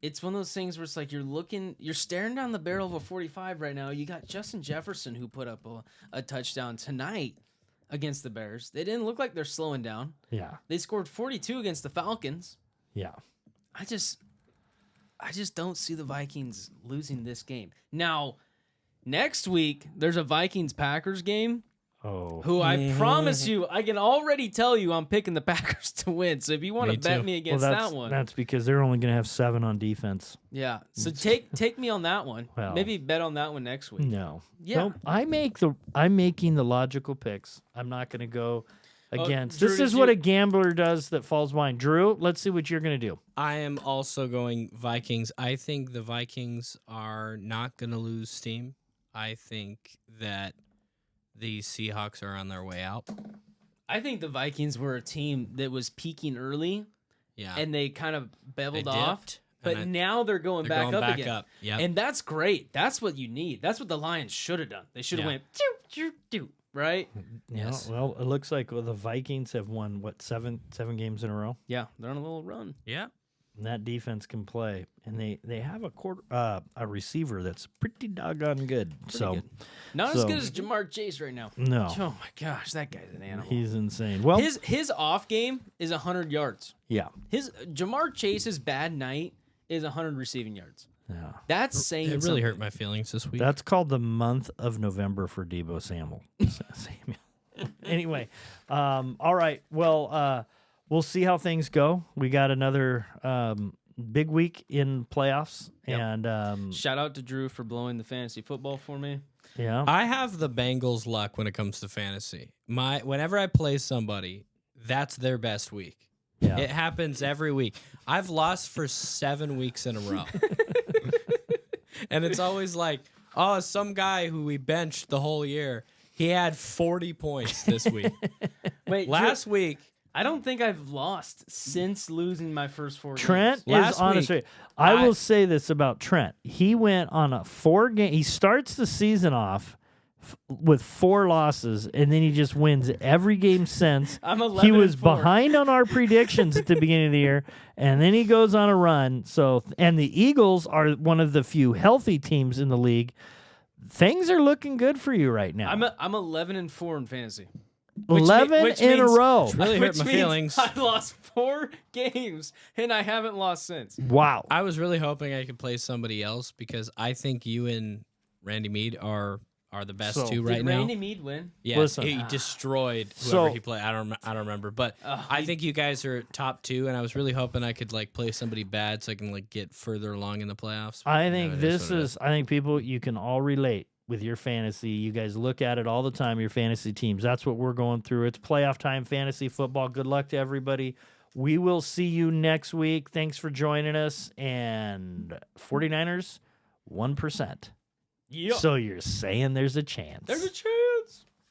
S2: It's one of those things where it's like you're staring down the barrel of a 45 right now. You got Justin Jefferson who put up a touchdown tonight against the Bears. They didn't look like they're slowing down.
S1: Yeah.
S2: They scored 42 against the Falcons.
S1: Yeah.
S2: I just don't see the Vikings losing this game. Now, next week there's a Vikings-Packers game.
S1: Oh.
S2: Who I promise you, I can already tell you I'm picking the Packers to win. So if you want to
S3: Me
S2: bet
S3: too.
S2: me against
S1: that's,
S2: that one,
S1: That's because they're only going to have 7 on defense.
S2: yeah. So take me on that one.
S1: Well,
S2: Maybe bet on that one next week.
S1: No.
S2: Yeah.
S1: Nope. I'm making the logical picks. I'm not going to go against.
S2: Drew,
S1: this
S2: did
S1: is what
S2: you-
S1: a gambler does that falls blind. Drew, let's see what you're going to do.
S3: I am also going Vikings. I think the Vikings are not going to lose steam. I think that the Seahawks are on their way out.
S2: I think the Vikings were a team that was peaking early,
S3: Yeah.
S2: and they kind of beveled
S3: They
S2: off.
S3: dipped,
S2: But
S3: and
S2: now they're going
S3: they're
S2: back
S3: going
S2: up
S3: back
S2: again.
S3: up. Yep.
S2: And that's great. That's what you need. That's what the Lions should have done. They should have
S3: Yeah.
S2: went, choo, choo, choo, right?
S3: Yes.
S1: Well, it looks like the Vikings have won, seven games in a row?
S2: Yeah, they're on a little run.
S3: Yeah.
S1: And that defense can play. And they have a receiver that's pretty doggone good.
S2: Pretty good. Not as good as Jamar Chase right now.
S1: No.
S2: Oh my gosh, that guy's an animal.
S1: He's insane. Well,
S2: His off game is 100 yards.
S1: yeah.
S2: His Jamar Chase's bad night is 100 receiving yards.
S1: Yeah.
S2: That's saying
S3: It really
S2: something.
S3: hurt my feelings this week.
S1: That's called the month of November for Debo Samuel. Anyway, all right. Well, we'll see how things go. We got another big week in playoffs,
S2: Yep.
S1: and
S2: Shout out to Drew for blowing the fantasy football for me.
S1: yeah,
S3: I have the Bengals luck when it comes to fantasy. Whenever I play somebody, that's their best week.
S1: yeah.
S3: It happens every week. I've lost for 7 weeks in a row. And it's always like, oh, some guy who we benched the whole year, he had 40 points this week.
S2: Wait,
S3: Last week,
S2: I don't think I've lost since losing my first 4
S1: Trent
S2: games.
S1: is
S3: Last
S1: honestly.
S3: week,
S1: I
S3: I-
S1: will say this about Trent. He went on a 4-game. He starts the season off with 4 losses, and then he just wins every game since.
S2: I'm 11
S1: He was
S2: and 4.
S1: behind on our predictions at the beginning of the year, and then he goes on a run. So, and the Eagles are one of the few healthy teams in the league. Things are looking good for you right now.
S2: I'm 11 and 4 in fantasy.
S1: 11
S2: which
S1: in a
S2: means-
S1: row.
S3: really hurt
S2: Which
S3: my
S2: means
S3: feelings.
S2: I lost 4 games and I haven't lost since.
S1: Wow.
S3: I was really hoping I could play somebody else because I think you and Randy Mead are the best
S1: So-
S3: two right
S2: Did
S3: now.
S2: Randy Mead win?
S3: Yes,
S1: Listen.
S3: he destroyed
S1: So-
S3: whoever he played. I don't remember, but I think you guys are top 2, and I was really hoping I could like play somebody bad so I can like get further along in the playoffs.
S1: I
S3: You know,
S1: think
S3: it
S1: this
S3: what it
S1: is, I think people, you can all relate. with your fantasy. You guys look at it all the time, your fantasy teams. That's what we're going through. It's playoff time, fantasy football. Good luck to everybody. We will see you next week. Thanks for joining us. And 49ers, 1%.
S2: Yep.
S1: So you're saying there's a chance.
S2: There's a chance.